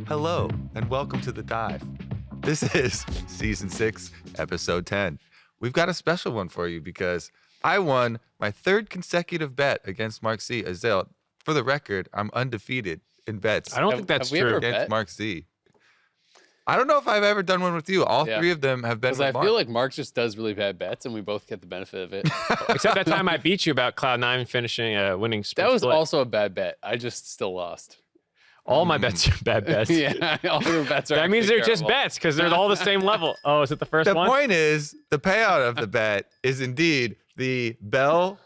Hello, and welcome to The Dive. This is Season 6, Episode 10. We've got a special one for you because I won my third consecutive bet against Mark C. Azael. For the record, I'm undefeated in bets. I don't think that's true. Against Mark C. I don't know if I've ever done one with you. All three of them have been with Mark. I feel like Mark just does really bad bets, and we both get the benefit of it. Except that time I beat you about Cloud9 finishing winning split. That was also a bad bet. I just still lost. All my bets are bad bets. Yeah, all your bets are. That means they're terrible. just bets because they're all the same level. Oh, is it the first one? The point is, the payout of the bet is indeed the Bell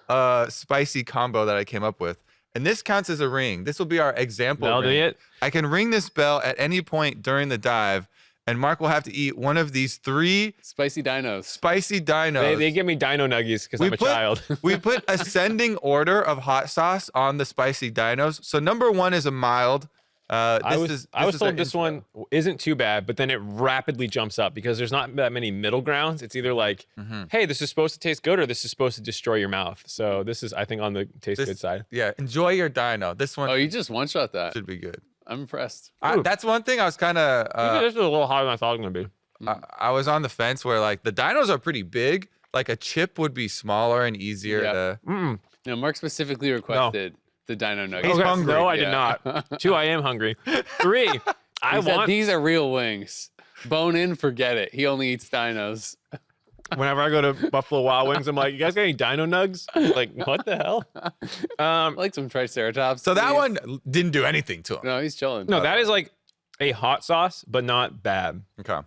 spicy combo that I came up with. And this counts as a ring. This will be our example ring. I can ring this bell at any point during the dive, and Mark will have to eat one of these 3 spicy dinos. Spicy dinos. They give me Dino Nuggies because I'm a child. We put ascending order of hot sauce on the spicy dinos. So number 1 is a mild. I was told this one isn't too bad, but then it rapidly jumps up because there's not that many middle grounds. It's either like, hey, this is supposed to taste good, or this is supposed to destroy your mouth. So this is, I think, on the taste good side. Yeah, enjoy your dino. This one. Oh, you just one-shot that. Should be good. I'm impressed. That's one thing I was kind of. This is a little hotter than I thought it was gonna be. I was on the fence where like the dinos are pretty big. Like a chip would be smaller and easier to. No, Mark specifically requested. The Dino Nuggie. He's hungry. No, I did not. 2, I am hungry. 3, I want. These are real wings. Bone in, forget it. He only eats dinos. Whenever I go to Buffalo Wild Wings, I'm like, you guys got any Dino Nugs? Like, what the hell? Like some Triceratops. So that one didn't do anything to him. No, he's chilling. No, that is like a hot sauce, but not bad. Okay.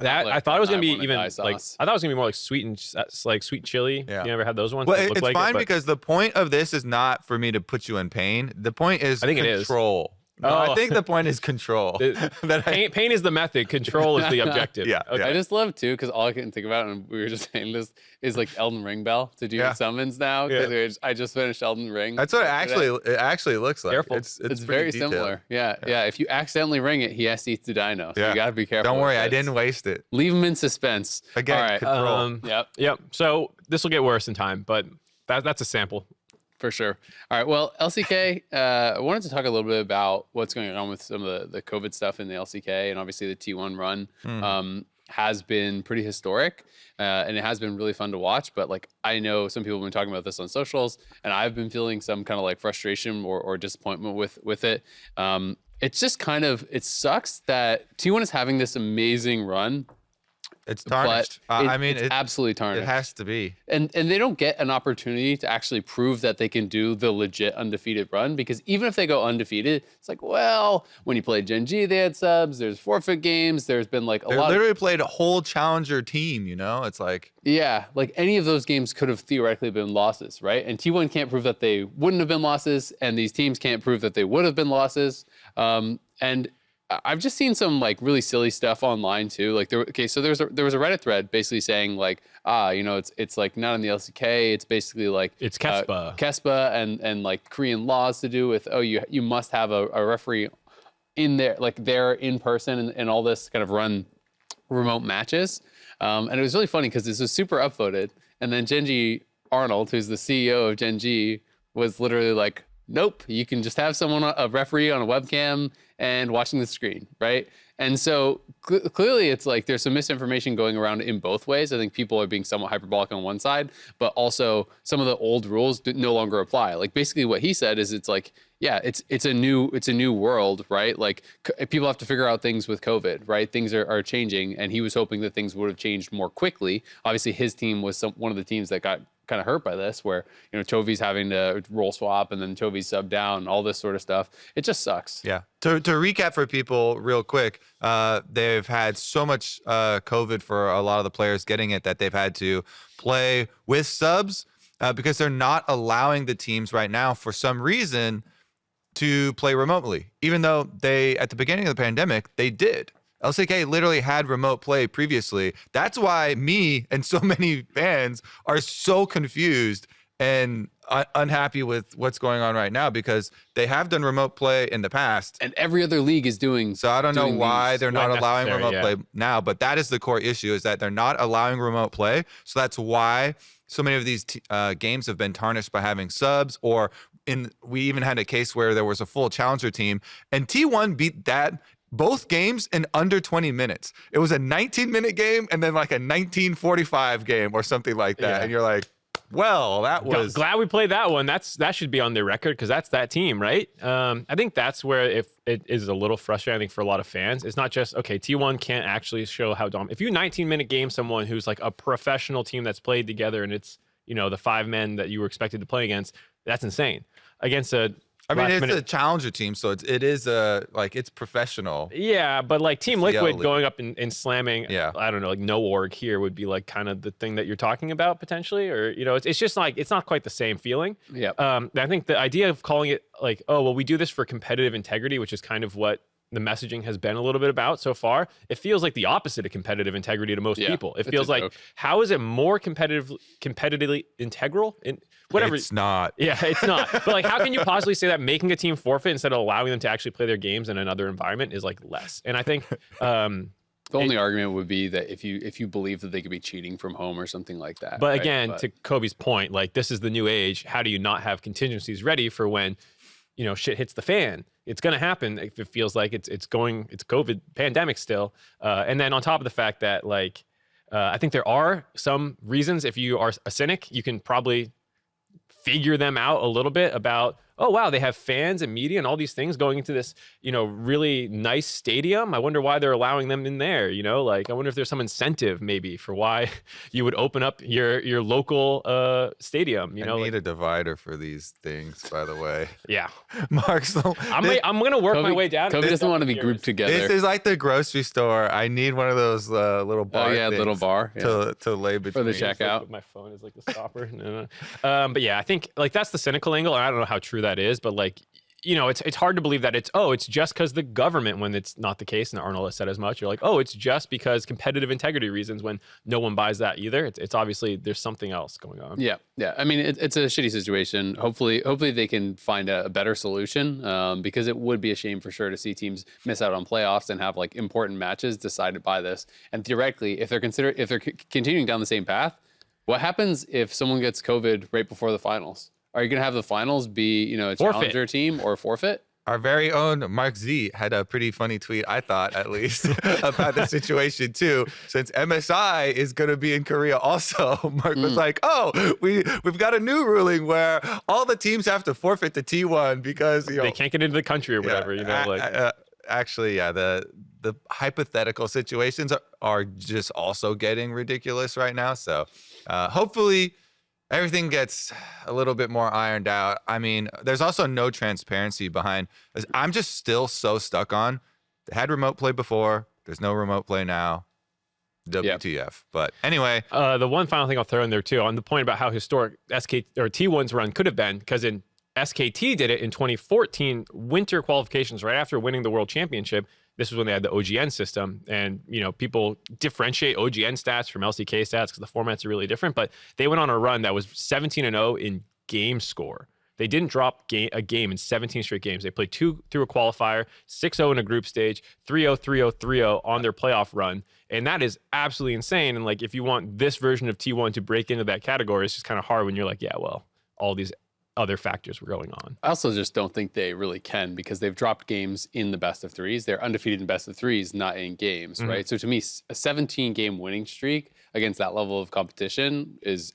That I thought it was gonna be even like I thought it was gonna be more like sweet and like sweet chili. Yeah. You ever had those ones? Well, it's fine because the point of this is not for me to put you in pain. The point is control. No, I think the point is control. Pain is the method. Control is the objective. Yeah. Okay. I just love too because all I can think about, and we were just saying this, is like Elden Ring bell to do summons now. Because I just finished Elden Ring. That's what it actually looks like. Careful. It's very similar. Yeah. If you accidentally ring it, he has to eat the dino. So you gotta be careful. Don't worry, I didn't waste it. Leave him in suspense. Again, all right. control. Yep. So this will get worse in time, but that's a sample. For sure. All right. Well, LCK, I wanted to talk a little bit about what's going on with some of the COVID stuff in the LCK, and obviously the T1 run has been pretty historic, and it has been really fun to watch. But like, I know some people have been talking about this on socials, and I've been feeling some kind of like frustration or disappointment with it. It's just kind of, it sucks that T1 is having this amazing run. It's tarnished. It's absolutely tarnished. It has to be. And they don't get an opportunity to actually prove that they can do the legit undefeated run, because even if they go undefeated, it's like, well, when you played Gen G, they had subs, there's forfeit games, there's been like They literally played a whole challenger team, you know? It's like... Yeah, like any of those games could have theoretically been losses, right? And T1 can't prove that they wouldn't have been losses, and these teams can't prove that they would have been losses. And I've just seen some like really silly stuff online too. Like there was a Reddit thread basically saying like, it's like not in the LCK. It's basically like it's Kespa and like Korean laws to do with, you must have a referee in there, like there in person and all this kind of run remote matches. And it was really funny because this was super upvoted. And then Genji Arnold, who's the CEO of Genji, was literally like, nope, you can just have a referee on a webcam and watching the screen, right? And so clearly it's like there's some misinformation going around in both ways. I think people are being somewhat hyperbolic on one side, but also some of the old rules no longer apply. Like basically what he said is it's like, yeah, it's a new world, right? Like people have to figure out things with COVID, right? Things are changing, and he was hoping that things would have changed more quickly. Obviously his team was one of the teams that got kind of hurt by this, where Chovy's having to role swap and then Chovy's sub down, all this sort of stuff. It just sucks. Yeah. To recap for people real quick, they've had so much COVID for a lot of the players getting it that they've had to play with subs because they're not allowing the teams right now for some reason to play remotely, even though at the beginning of the pandemic, they did. LCK literally had remote play previously. That's why me and so many fans are so confused and unhappy with what's going on right now, because they have done remote play in the past. And every other league is doing. So I don't know why they're not allowing remote play now, but that is the core issue, is that they're not allowing remote play. So that's why so many of these games have been tarnished by having subs, or we even had a case where there was a full challenger team, and T1 beat that both games in under 20 minutes. It was a 19-minute game and then like a 19:45 game or something like that. Yeah. And you're like, well, that was glad we played that one. That should be on their record because that's that team, right? I think that's where if it is a little frustrating for a lot of fans. It's not just okay. T1 can't actually show how dominant. If you 19-minute game someone who's like a professional team that's played together and it's the 5 men that you were expected to play against, that's insane. Against a it's a challenger team, so it is it's professional. Yeah, but like Team Liquid League. going up and slamming, I don't know, like no org here would be like kind of the thing that you're talking about potentially, or it's just like it's not quite the same feeling. Yeah. I think the idea of calling it like, oh well, we do this for competitive integrity, which is kind of what the messaging has been a little bit about so far. It feels like the opposite of competitive integrity to most people. It feels like, how is it more competitively integral? Whatever. It's not. Yeah, it's not. But like, how can you possibly say that making a team forfeit instead of allowing them to actually play their games in another environment is like less? And I think the only argument would be that if you believe that they could be cheating from home or something like that. But again, to Kobe's point, like this is the new age. How do you not have contingencies ready for when shit hits the fan? It's going to happen if it feels like it's COVID pandemic still. And then on top of the fact that like, I think there are some reasons if you are a cynic, you can probably figure them out a little bit about, oh, wow, they have fans and media and all these things going into this, really nice stadium. I wonder why they're allowing them in there, like I wonder if there's some incentive maybe for why you would open up your local stadium, I need a divider for these things, by the way. Yeah. Mark's I'm going to work my way down. Kobe doesn't want to be grouped together. This is like the grocery store. I need one of those little bar little bar to lay between. For the checkout. My phone is like a stopper. No. But yeah, I think like that's the cynical angle. And I don't know how true that is, but like, it's hard to believe that it's just because the government, when it's not the case, and Arnold has said as much. You're like, it's just because competitive integrity reasons, when no one buys that either. It's obviously there's something else going on. Yeah. I mean, it's a shitty situation. Hopefully they can find a better solution, because it would be a shame for sure to see teams miss out on playoffs and have like important matches decided by this. And theoretically, if they're continuing down the same path, what happens if someone gets COVID right before the finals? Are you going to have the finals be, a challenger team or forfeit? Our very own Mark Z had a pretty funny tweet, I thought, at least, about the situation too. Since MSI is going to be in Korea also, Mark was like, we've got a new ruling where all the teams have to forfeit to T1 because, they can't get into the country or whatever, Actually, the hypothetical situations are just also getting ridiculous right now. So hopefully everything gets a little bit more ironed out. I mean, there's also no transparency behind. I'm just still so stuck on. They had remote play before. There's no remote play now. WTF. Yep. But anyway. The one final thing I'll throw in there too, on the point about how historic SK or T1's run could have been, because in SKT did it in 2014 winter qualifications right after winning the World Championship. This was when they had the OGN system, and people differentiate OGN stats from LCK stats because the formats are really different. But they went on a run that was 17-0 in game score. They didn't drop a game in 17 straight games. They played 2 through a qualifier, 6-0 in a group stage, 3-0, 3-0, 3-0 on their playoff run. And that is absolutely insane. And like, if you want this version of T1 to break into that category, it's just kind of hard when you're like, yeah, well, all these other factors were going on. I also just don't think they really can, because they've dropped games in the best of threes. They're undefeated in best of threes, not in games, right? So to me, a 17-game winning streak against that level of competition is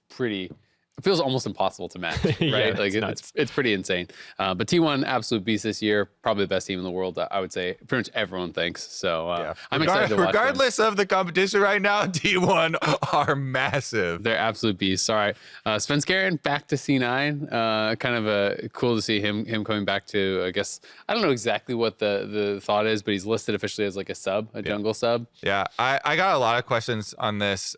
pretty. It feels almost impossible to match, right? Yeah, like it's pretty insane. But T1, absolute beast this year, probably the best team in the world. I would say pretty much everyone thinks. So I'm excited to watch them. Regardless of the competition right now, T1 are massive. They're absolute beasts. All right, Svenskeren back to C9. Kind of cool to see him coming back to. I guess I don't know exactly what the thought is, but he's listed officially as like a sub, a jungle sub. Yeah, I got a lot of questions on this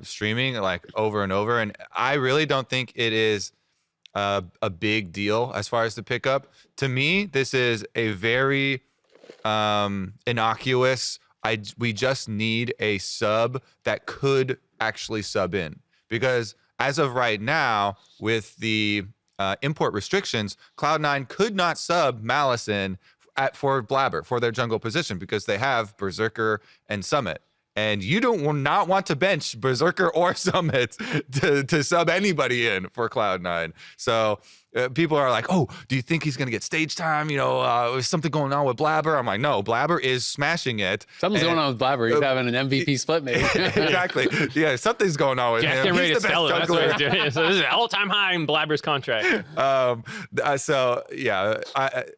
streaming like over and over, and I really don't think it is a big deal as far as the pickup. To me, this is a very innocuous. We just need a sub that could actually sub in, because as of right now, with the import restrictions, Cloud9 could not sub Malice in for Blabber for their jungle position because they have Berserker and Summit. And you will not want to bench Berserker or Summit to sub anybody in for Cloud9. So people are like, oh, do you think he's going to get stage time? Is something going on with Blabber? I'm like, no, Blabber is smashing it. Something's going on with Blabber. He's having an MVP split, maybe. Exactly. Yeah, something's going on with Jack's him. getting ready He's to the sell best him. That's what juggler. he's doing. So this is all-time high in Blabber's contract. So yeah,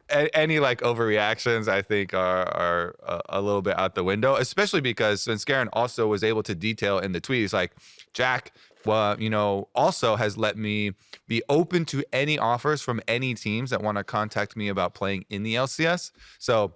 any like overreactions I think are a little bit out the window, especially because Svenskeren also was able to detail in the tweet. He's like, Jack, also has let me be open to any offers from any teams that want to contact me about playing in the LCS. So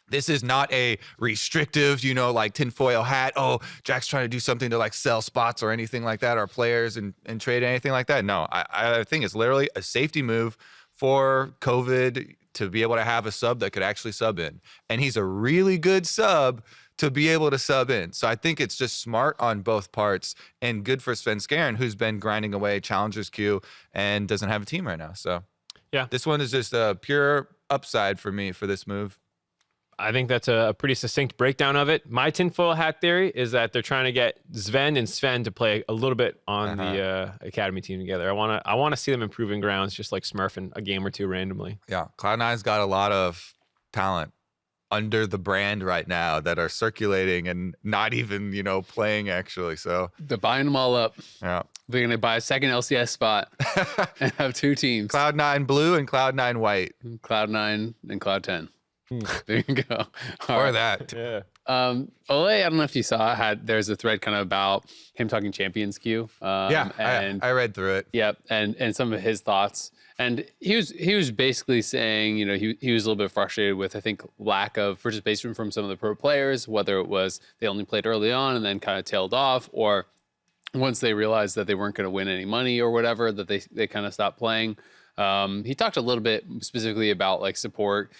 this is not a restrictive, like tinfoil hat. Oh, Jack's trying to do something to like sell spots or anything like that, or players and trade anything like that. No, I think it's literally a safety move for COVID to be able to have a sub that could actually sub in. And he's a really good sub to be able to sub in. So I think it's just smart on both parts and good for Svenskeren, who's been grinding away Challengers queue and doesn't have a team right now. So yeah, this one is just a pure upside for me for this move. I think that's a pretty succinct breakdown of it. My tinfoil hat theory is that they're trying to get Sven and Sven to play a little bit on the academy team together. I want to see them improving grounds, just like smurfing a game or two randomly. Yeah, Cloud9's got a lot of talent under the brand right now that are circulating and not even, playing actually. So they're buying them all up. Yeah. They're going to buy a second LCS spot and have two teams. Cloud9 blue and Cloud9 white. Cloud9 and Cloud10. There you go. Or that. Yeah. Olleh, I don't know if you saw, there's a thread kind of about him talking Champions queue. And I read through it. Yep, and some of his thoughts. And he was basically saying, he was a little bit frustrated with, I think, lack of participation from some of the pro players, whether it was they only played early on and then kind of tailed off, or once they realized that they weren't going to win any money or whatever, that they kind of stopped playing. He talked a little bit specifically about like support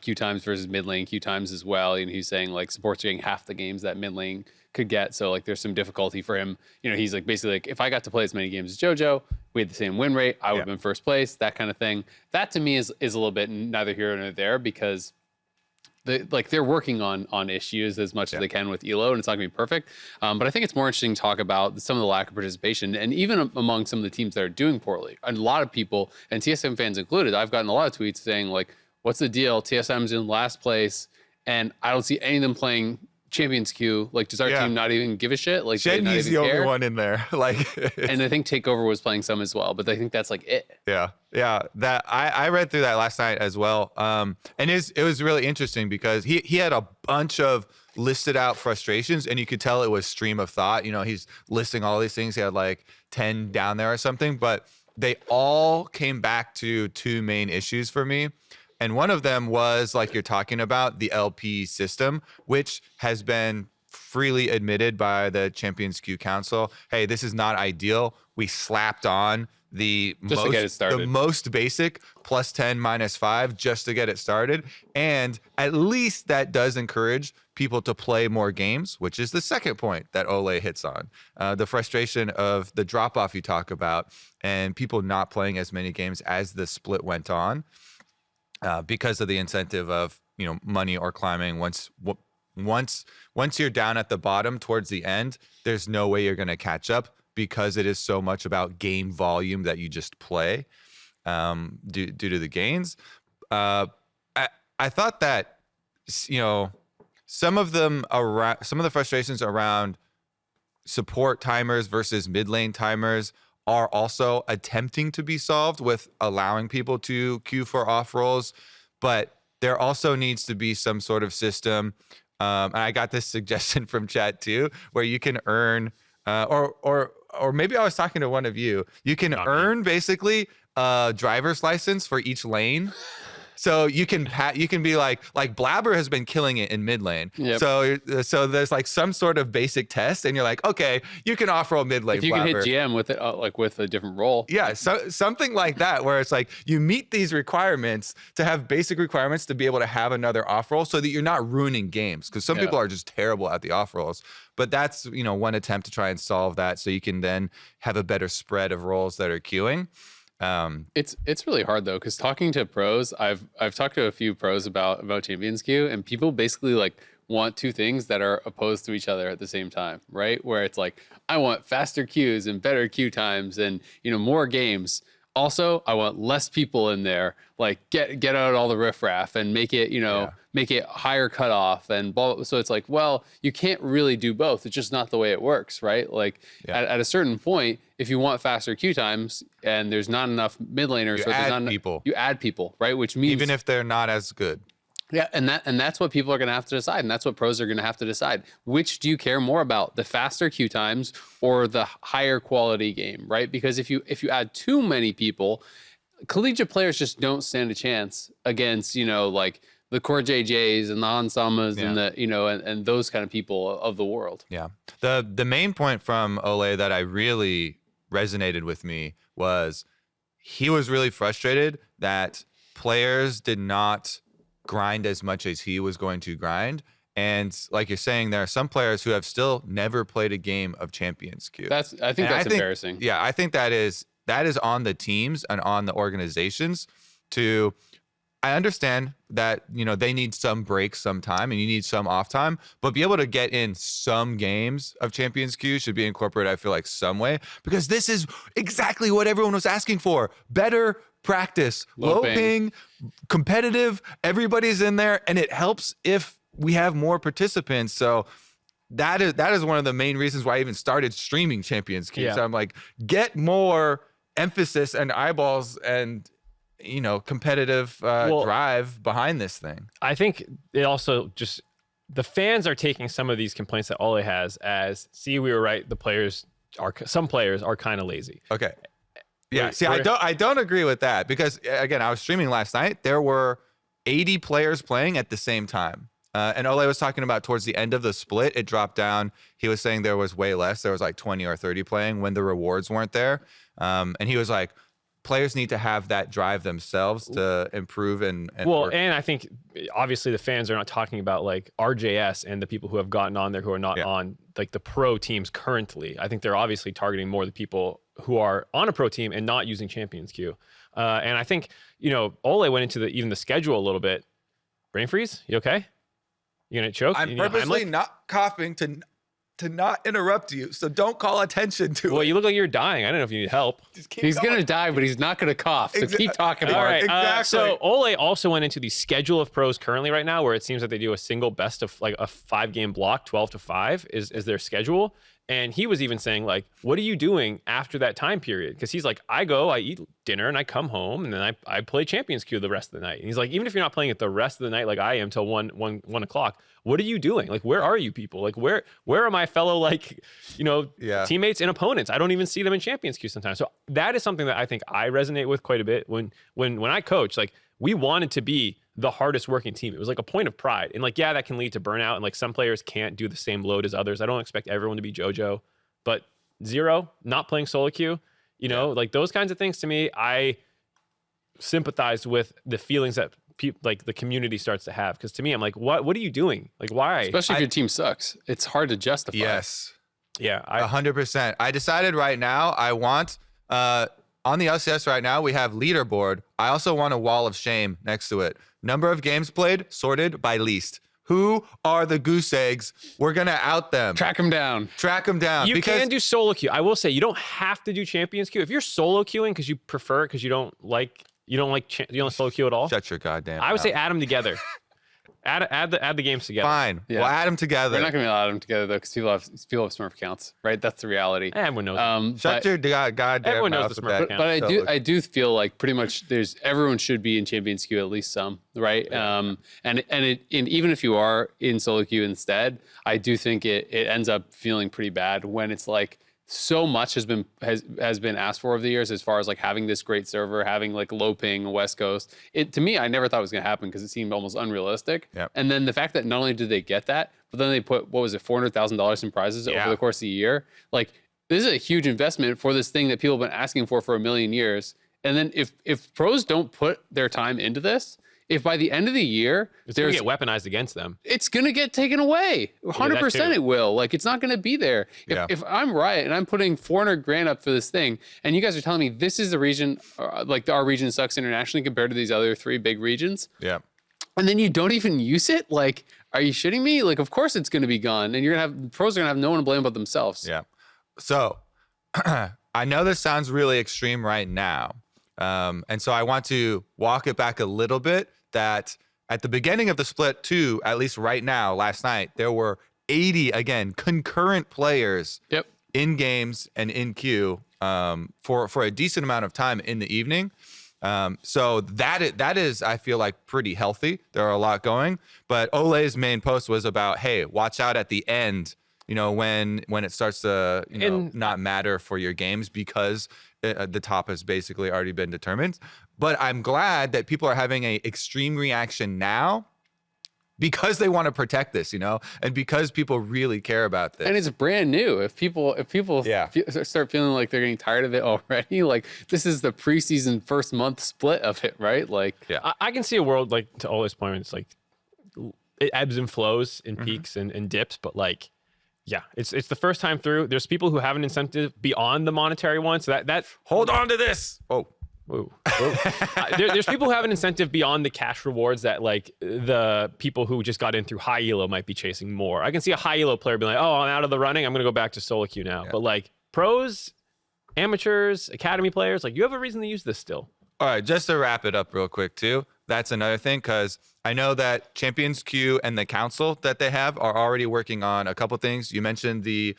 queue times versus mid lane queue times as well. And he's saying like support's getting half the games that mid lane could get. So like there's some difficulty for him. He's like basically like, if I got to play as many games as JoJo, we had the same win rate, I would have been first place, that kind of thing. That to me is a little bit neither here nor there, because they're working on issues as much as they can with Elo, and it's not gonna be perfect. But I think it's more interesting to talk about some of the lack of participation, and even among some of the teams that are doing poorly. And a lot of people, and TSM fans included, I've gotten a lot of tweets saying like, "What's the deal? TSM's in last place, and I don't see any of them playing Champions queue. Like, does our team not even give a shit? Like, Shenyi's the only one in there. Like, and I think Takeover was playing some as well, but I think that's like it. Yeah. That I read through that last night as well. And it was really interesting because he had a bunch of listed out frustrations, and you could tell it was stream of thought. He's listing all these things. He had like 10 down there or something, but they all came back to two main issues for me. And one of them was, like you're talking about, the LP system, which has been freely admitted by the Champions Queue Council. Hey, this is not ideal. We slapped on the most basic +10, -5 just to get it started. And at least that does encourage people to play more games, which is the second point that Olleh hits on. The frustration of the drop-off you talk about and people not playing as many games as the split went on. Because of the incentive of money or climbing. Once you're down at the bottom towards the end, there's no way you're going to catch up because it is so much about game volume that you just play due to the gains. I thought that some of the frustrations around support timers versus mid lane timers are also attempting to be solved with allowing people to queue for off rolls, but there also needs to be some sort of system. And I got this suggestion from chat too, where you can earn, or maybe I was talking to one of you. You can earn basically a driver's license for each lane. So you can be like Blabber has been killing it in mid lane. Yep. So there's like some sort of basic test, and you're like, okay, you can off roll mid lane. If you Blabber. can hit GM with it, like with a different role. Yeah, so something like that, where it's like you meet these requirements to have basic requirements to be able to have another off roll, so that you're not ruining games. Because some people are just terrible at the off rolls. But that's one attempt to try and solve that, so you can then have a better spread of roles that are queuing. It's really hard though, because talking to pros, I've talked to a few pros about Champions Queue, and people basically like want two things that are opposed to each other at the same time, right? Where it's like, I want faster queues and better queue times and more games, Also, I want less people in there. Like get out all the riffraff and make it, make it higher cutoff and blah. So it's like, well, you can't really do both. It's just not the way it works, right? Like at a certain point, if you want faster queue times and there's not enough mid laners, you add people, right? Which means even if they're not as good. Yeah, and that's what people are going to have to decide, and that's what pros are going to have to decide. Which do you care more about, the faster queue times or the higher quality game, right? Because if you add too many people, collegiate players just don't stand a chance against, like the core JJs and the Hansamas and the, and those kind of people of the world. Yeah. The main point from Olleh that I really resonated with me was he was really frustrated that players did not grind as much as he was going to grind. And like you're saying, there are some players who have still never played a game of Champions Queue. I think that's embarrassing. Yeah, I think that is on the teams and on the organizations to, I understand that, they need some breaks sometime and you need some off time, but be able to get in some games of Champions Queue should be incorporated, I feel like, some way, because this is exactly what everyone was asking for. Better practice, low ping, competitive, everybody's in there, and it helps if we have more participants. So that is one of the main reasons why I even started streaming Champions Queue. So I'm like, get more emphasis and eyeballs and competitive drive behind this thing. I think it also just, the fans are taking some of these complaints that Olleh has as, see, we were right, some players are kind of lazy. Okay. Yeah, I don't agree with that, because again, I was streaming last night. There were 80 players playing at the same time. And Olleh was talking about towards the end of the split, it dropped down. He was saying there was way less. There was like 20 or 30 playing when the rewards weren't there. And he was like, players need to have that drive themselves to improve and work. And I think obviously the fans are not talking about like RJS and the people who have gotten on there who are not on like the pro teams currently. I think they're obviously targeting more the people who are on a pro team and not using Champions Queue. And I think, Olleh went into even the schedule a little bit. Brain freeze? You okay? You gonna choke? I'm purposely not coughing to not interrupt you, so don't call attention to it. Well, you look like you're dying. I don't know if you need help. He's going to die, but he's not going to cough, so keep talking about it. Exactly. So Olleh also went into the schedule of pros currently right now, where it seems that they do a single best of like a 5-game block, 12-5 is their schedule. And he was even saying, like, what are you doing after that time period? Because he's like, I eat dinner, and I come home, and then I play Champions Queue the rest of the night. And he's like, even if you're not playing it the rest of the night like I am till 1 o'clock, what are you doing? Like, where are you people? Like, where are my fellow, teammates and opponents? I don't even see them in Champions Queue sometimes. So that is something that I think I resonate with quite a bit. When I coach, like, we wanted to be the hardest working team. It was like a point of pride. And that can lead to burnout. And some players can't do the same load as others. I don't expect everyone to be JoJo, but Zero, not playing solo queue, those kinds of things, to me, I sympathize with the feelings that the community starts to have. Because to me, I'm like, what are you doing? Like, why? Especially if your team sucks. It's hard to justify. Yes. Yeah. 100%. I decided right now I want, on the LCS right now, we have leaderboard. I also want a wall of shame next to it. Number of games played, sorted by least. Who are the goose eggs? We're going to out them. Track them down. You can do solo queue. I will say, you don't have to do Champions Queue. If you're solo queuing because you prefer it, because you don't solo queue at all. Shut your goddamn I would mouth. say add them together. Add the games together. Fine. Yeah. We'll add them together. We're not going to allow them together, though, because people have Smurf accounts, right? That's the reality. Everyone knows. Shut your goddamn everyone knows mouth the with Smurf that. account. But I do feel like pretty much everyone should be in Champions Queue, at least some, right? Yeah. And even if you are in solo queue instead, I do think it ends up feeling pretty bad when it's like so much has been asked for over the years, as far as like having this great server, having like low ping West Coast. To me, I never thought it was going to happen because it seemed almost unrealistic. Yep. And then the fact that not only did they get that, but then they put, what was it, $400,000 in prizes over the course of the year. Like, this is a huge investment for this thing that people have been asking for a million years. And then if pros don't put their time into this, if by the end of the year it's going to get weaponized against them, it's going to get taken away. 100% it will. Like, it's not going to be there. If I'm Riot and I'm putting 400 grand up for this thing, and you guys are telling me this is the region, our region sucks internationally compared to these other 3 big regions. Yeah. And then you don't even use it? Like, are you shitting me? Like, of course it's going to be gone, and pros are going to have no one to blame but themselves. Yeah. So I know this sounds really extreme right now, And so I want to walk it back a little bit that at the beginning of the split two, at least right now, last night, there were 80, again, concurrent players in games and in queue for a decent amount of time in the evening. So that is, I feel like, pretty healthy. There are a lot going. But Olleh's main post was about, hey, watch out at the end, when it starts to not matter for your games because the top has basically already been determined. But I'm glad that people are having a extreme reaction now because they want to protect this, and because people really care about this. And it's brand new. If people start feeling like they're getting tired of it already, like this is the preseason first month split of it, right? Like, I can see a world like to Olleh's point, it's like it ebbs and flows in peaks and dips, but like, it's the first time through. There's people who have an incentive beyond the monetary one, so that hold on to this. There's people who have an incentive beyond the cash rewards that like the people who just got in through high elo might be chasing more. I can see a high elo player being like, oh, I'm out of the running, I'm gonna go back to solo queue now. But like pros, amateurs, academy players, like you have a reason to use this still. All right, just to wrap it up real quick too, that's another thing, because I know that Champions Queue and the council that they have are already working on a couple things. You mentioned the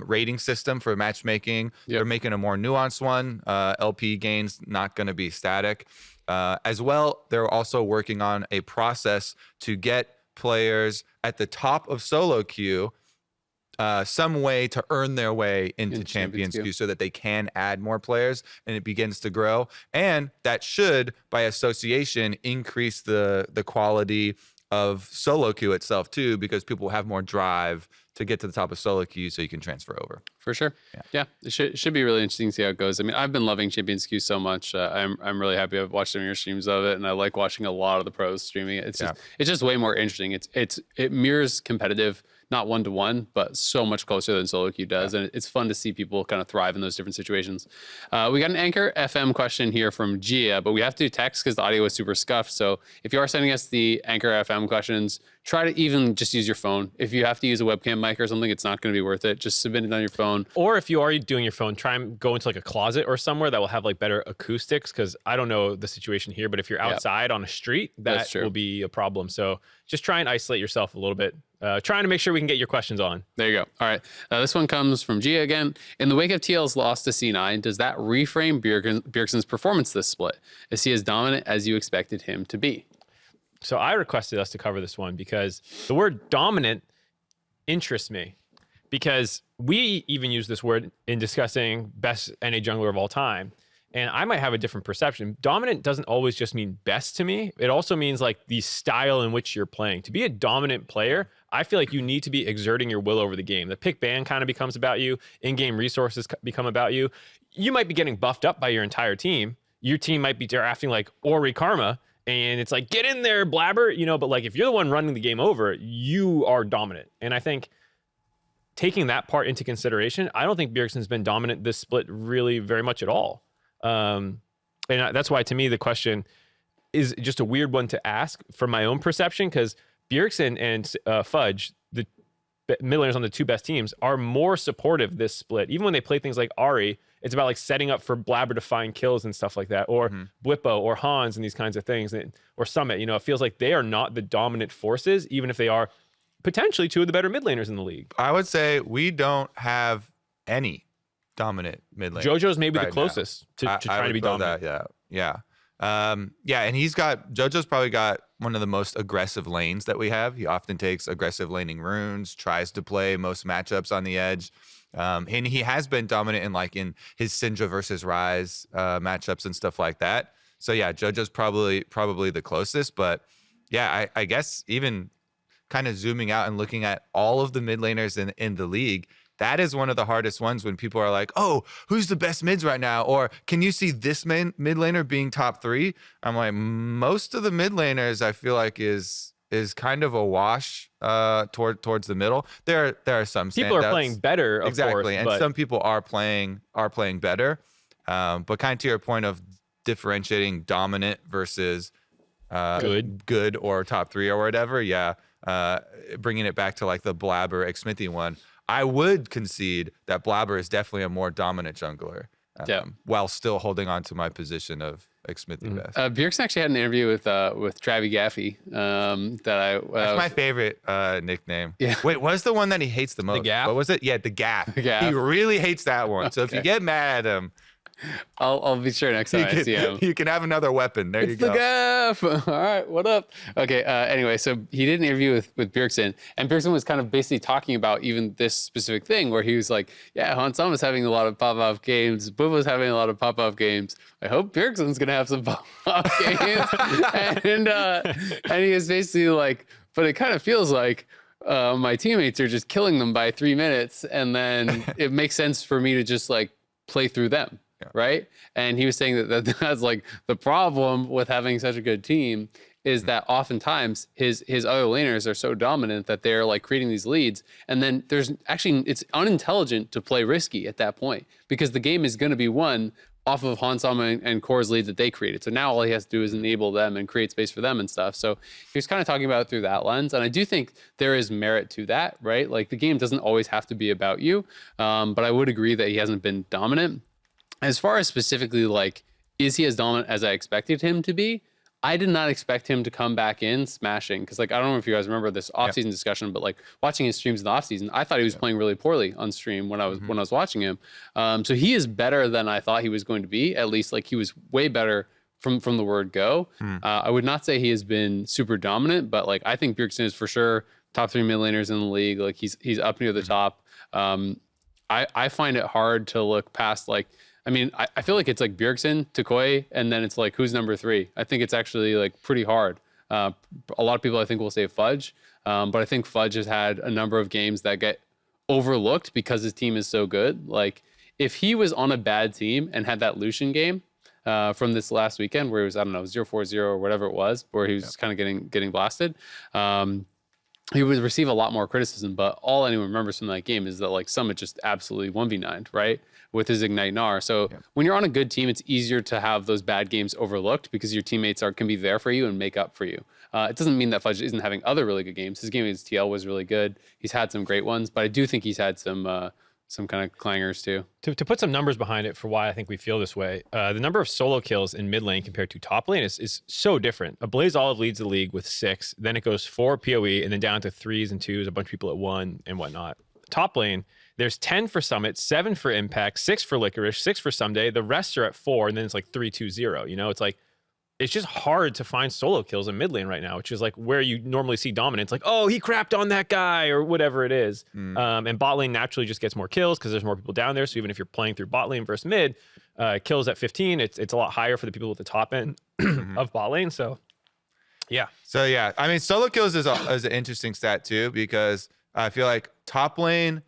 rating system for matchmaking. They're making a more nuanced one. LP gains not going to be static. As well, they're also working on a process to get players at the top of solo queue some way to earn their way into Champions Queue so that they can add more players and it begins to grow. And that should, by association, increase the quality of solo queue itself too, because people have more drive to get to the top of solo queue so you can transfer over. For sure. Yeah. It should be really interesting to see how it goes. I mean, I've been loving Champions Queue so much. I'm really happy. I've watched some of your streams of it, and I like watching a lot of the pros streaming it. It's just way more interesting. It mirrors competitive, not one-to-one, but so much closer than solo queue does. And it's fun to see people kind of thrive in those different situations. We got an Anchor FM question here from Gia, but we have to do text because the audio was super scuffed. So if you are sending us the Anchor FM questions, try to even just use your phone. If you have to use a webcam mic or something, it's not going to be worth it. Just submit it on your phone. Or if you are doing your phone, try and go into like a closet or somewhere that will have like better acoustics, because I don't know the situation here, but if you're outside on a street, that will be a problem. So just try and isolate yourself a little bit. Trying to make sure we can get your questions on. There you go. All right. This one comes from Gia again. In the wake of TL's loss to C9, does that reframe Bjergsen's performance this split? Is he as dominant as you expected him to be? So I requested us to cover this one because the word dominant interests me, because we even use this word in discussing best NA jungler of all time. And I might have a different perception. Dominant doesn't always just mean best to me. It also means like the style in which you're playing. To be a dominant player, I feel like you need to be exerting your will over the game. The pick ban kind of becomes about you. In-game resources become about you. You might be getting buffed up by your entire team. Your team might be drafting like Ori Karma, and it's like, get in there, blabber, but like if you're the one running the game over, you are dominant. And I think taking that part into consideration, I don't think Bjergsen's been dominant this split really very much at all. And that's why, to me, the question is just a weird one to ask from my own perception, because Bjergsen and Fudge, the mid laners on the two best teams, are more supportive this split. Even when they play things like Ahri, it's about like setting up for Blabber to find kills and stuff like that, or Blippo or Hans and these kinds of things, or Summit. It feels like they are not the dominant forces, even if they are potentially two of the better mid laners in the league. I would say we don't have any dominant mid lane. JoJo's maybe the closest to trying to be dominant. Yeah. And JoJo's probably got one of the most aggressive lanes that we have. He often takes aggressive laning runes, tries to play most matchups on the edge. And he has been dominant in his Syndra versus Ryze matchups and stuff like that. So yeah, JoJo's probably the closest. But yeah, I guess even kind of zooming out and looking at all of the mid laners in the league, that is one of the hardest ones when people are like, oh, who's the best mids right now? Or can you see this mid laner being top 3? I'm like, most of the mid laners I feel like is kind of a wash towards the middle. There are some people are playing better, of course, and some people are playing better. But kind of to your point of differentiating dominant versus good or top 3 or whatever, bringing it back to like the Blabber Xmithy one, I would concede that Blabber is definitely a more dominant jungler. while still holding on to my position of Smithy best. Bjergsen actually had an interview with Travi Gaffey That's my favorite nickname. Yeah. Wait, what's the one that he hates the most? Gaff? What was it? Yeah, the Gaff. The Gaff. He really hates that one. So if you get mad at him, I'll be sure next time I see him. You can have another weapon. There you go. It's the Gaff. All right, what up? Okay. Anyway, so he did an interview with Bjergsen, and Bjergsen was kind of basically talking about even this specific thing where he was like, "Yeah, Hansam is having a lot of pop-off games. Bubba's having a lot of pop-off games. I hope Bjergsen's gonna have some pop-off games." and he was basically like, "But it kind of feels like." My teammates are just killing them by 3 minutes, and then it makes sense for me to just like play through them. Yeah. Right. And he was saying that's like the problem with having such a good team is that oftentimes his other laners are so dominant that they're like creating these leads. And then it's unintelligent to play risky at that point because the game is going to be won off of Hansam and Core's lead that they created. So now all he has to do is enable them and create space for them and stuff. So he was kind of talking about it through that lens. And I do think there is merit to that, right? Like the game doesn't always have to be about you. But I would agree that he hasn't been dominant. As far as specifically, like, is he as dominant as I expected him to be? I did not expect him to come back in smashing. Because, like, I don't know if you guys remember this offseason discussion, but, like, watching his streams in the offseason, I thought he was playing really poorly on stream when I was watching him. So he is better than I thought he was going to be. At least, like, he was way better from the word go. I would not say he has been super dominant, but, like, I think Bjergsen is for sure top 3 mid laners in the league. Like, he's up near the top. I find it hard to look past, like, I mean, I feel like it's like Bjergsen, Tukoi, and then it's like, who's number 3? I think it's actually like pretty hard. A lot of people I think will say Fudge, but I think Fudge has had a number of games that get overlooked because his team is so good. Like if he was on a bad team and had that Lucian game from this last weekend where he was, I don't know, 0-4-0 or whatever it was, where he was just kind of getting blasted, he would receive a lot more criticism. But all anyone remembers from that game is that like Summit just absolutely 1v9'd, right? With his Ignite Gnar. So when you're on a good team, it's easier to have those bad games overlooked because your teammates can be there for you and make up for you. It doesn't mean that Fudge isn't having other really good games. His game against TL was really good. He's had some great ones, but I do think he's had some kind of clangers too. To put some numbers behind it for why I think we feel this way, the number of solo kills in mid lane compared to top lane is so different. A Blaze Olive leads the league with 6, then it goes 4 PoE, and then down to 3s and 2s, a bunch of people at 1 and whatnot. Top lane, there's 10 for Summit, 7 for Impact, 6 for Licorice, 6 for Someday. The rest are at 4, and then it's like 3-2-0. You know, it's like, it's just hard to find solo kills in mid lane right now, which is like where you normally see dominance. Like, oh, he crapped on that guy or whatever it is. And bot lane naturally just gets more kills because there's more people down there. So even if you're playing through bot lane versus mid, kills at 15, it's a lot higher for the people at the top end of bot lane. So, yeah. So, yeah, I mean, solo kills is an interesting stat too, because I feel like top lane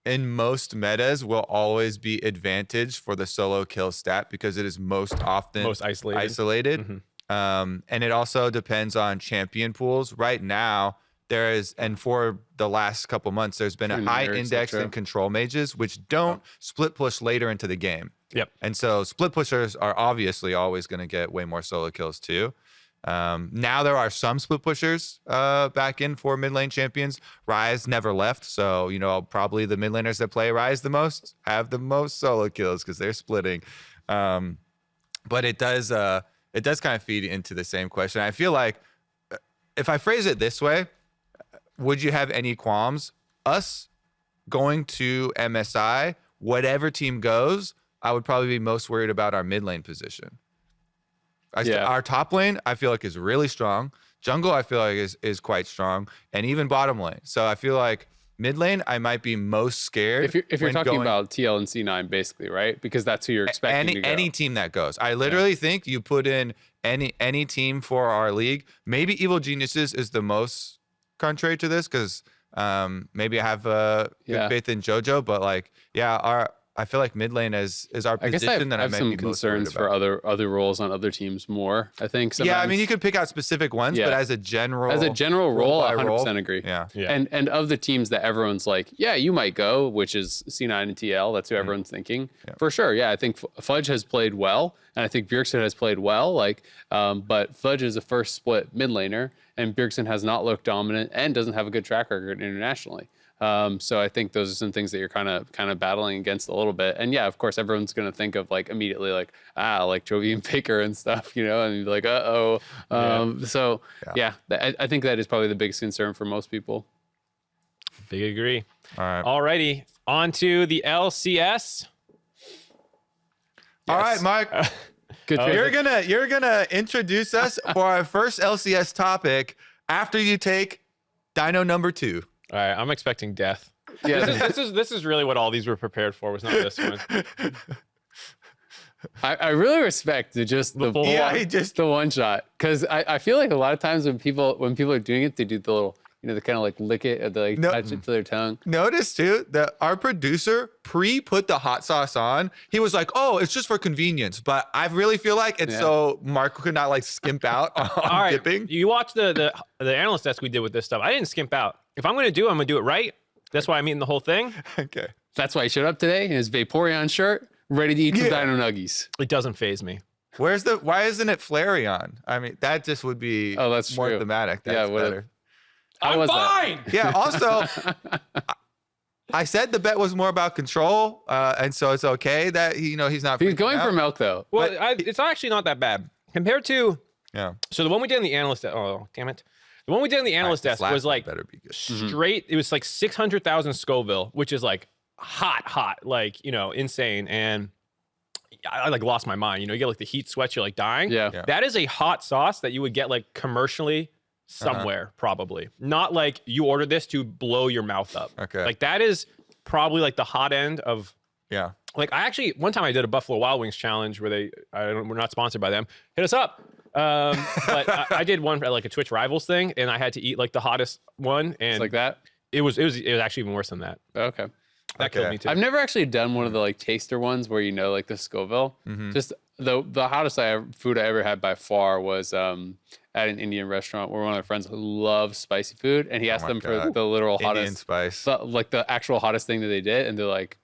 in most metas will always be advantage for the solo kill stat because it is most often isolated. And it also depends on champion pools. Right now, there is, and for the last couple months, there's been a high index in control mages, which don't split push later into the game. Yep. And so split pushers are obviously always going to get way more solo kills too. Now there are some split pushers back in for mid lane champions. Ryze never left, so you know probably the mid laners that play Ryze the most have the most solo kills because they're splitting. But it does kind of feed into the same question. I feel like if I phrase it this way, would you have any qualms? Us going to MSI, whatever team goes, I would probably be most worried about our mid lane position. Our top lane, I feel like, is really strong. Jungle, I feel like, is quite strong. And even bottom lane. So I feel like mid lane, I might be most scared. If you're talking about TL and C9, basically, right? Because that's who you're expecting to go. Any team that goes. I literally think you put in any team for our league. Maybe Evil Geniuses is the most contrary to this because maybe I have good faith in JoJo. But, like, I feel like mid lane is our position that I might be most worried about. Some concerns for other roles on other teams more, I think. Sometimes. Yeah, I mean, you could pick out specific ones, but as a general role, I 100% agree. Yeah. And of the teams that everyone's like, yeah, you might go, which is C9 and TL, that's who everyone's thinking. Yeah. For sure, yeah, I think Fudge has played well, and I think Bjergsen has played well, but Fudge is a first split mid laner, and Bjergsen has not looked dominant and doesn't have a good track record internationally. So I think those are some things that you're kind of battling against a little bit. And yeah, of course, everyone's going to think of like immediately like Jovian Baker and stuff, and you'd be like, So yeah, I think that is probably the biggest concern for most people. Big agree. All right. Alrighty, on to the LCS. All right, Mark. Good. You're gonna introduce us for our first LCS topic after you take Dino number 2. All right, I'm expecting death. Yeah. This is really what all these were prepared for. Was not this one. I really respect the one shot, because I feel like a lot of times when people are doing it, they do the little, they kind of like lick it or they like touch it to their tongue. Notice too that our producer put the hot sauce on. He was like, "Oh, it's just for convenience," but I really feel like it's so Mark could not like skimp out on dipping. You watch the analyst desk we did with this stuff. I didn't skimp out. If I'm gonna do it, I'm gonna do it right. That's why I'm eating the whole thing. Okay. That's why he showed up today in his Vaporeon shirt, ready to eat some Dino Nuggies. It doesn't faze me. Why isn't it Flareon? I mean, that just would be that's more true. thematic. That's better. I'm fine. Yeah. Also, I said the bet was more about control, and so it's okay that he's not. He's going for milk though. Well, it's actually not that bad compared to. Yeah. So the one we did in the analyst. Oh, damn it. The one we did in the analyst desk was like better be good. Straight. It was like 600,000 Scoville, which is like hot, like insane. And I like lost my mind. You get like the heat sweats, you're like dying. Yeah. That is a hot sauce that you would get like commercially somewhere, probably. Not like you ordered this to blow your mouth up. Okay. Like that is probably like the hot end of. Yeah. Like one time I did a Buffalo Wild Wings challenge where we're not sponsored by them. Hit us up. But I did one at like a Twitch Rivals thing, and I had to eat like the hottest one, and It's like that. It was actually even worse than that. Okay. That killed me too. I've never actually done one of the like taster ones where like the Scoville. Just the hottest food I ever had by far was at an Indian restaurant where one of my friends loves spicy food, and he asked them for the literal Indian hottest spice, like the actual hottest thing that they did, and they're like,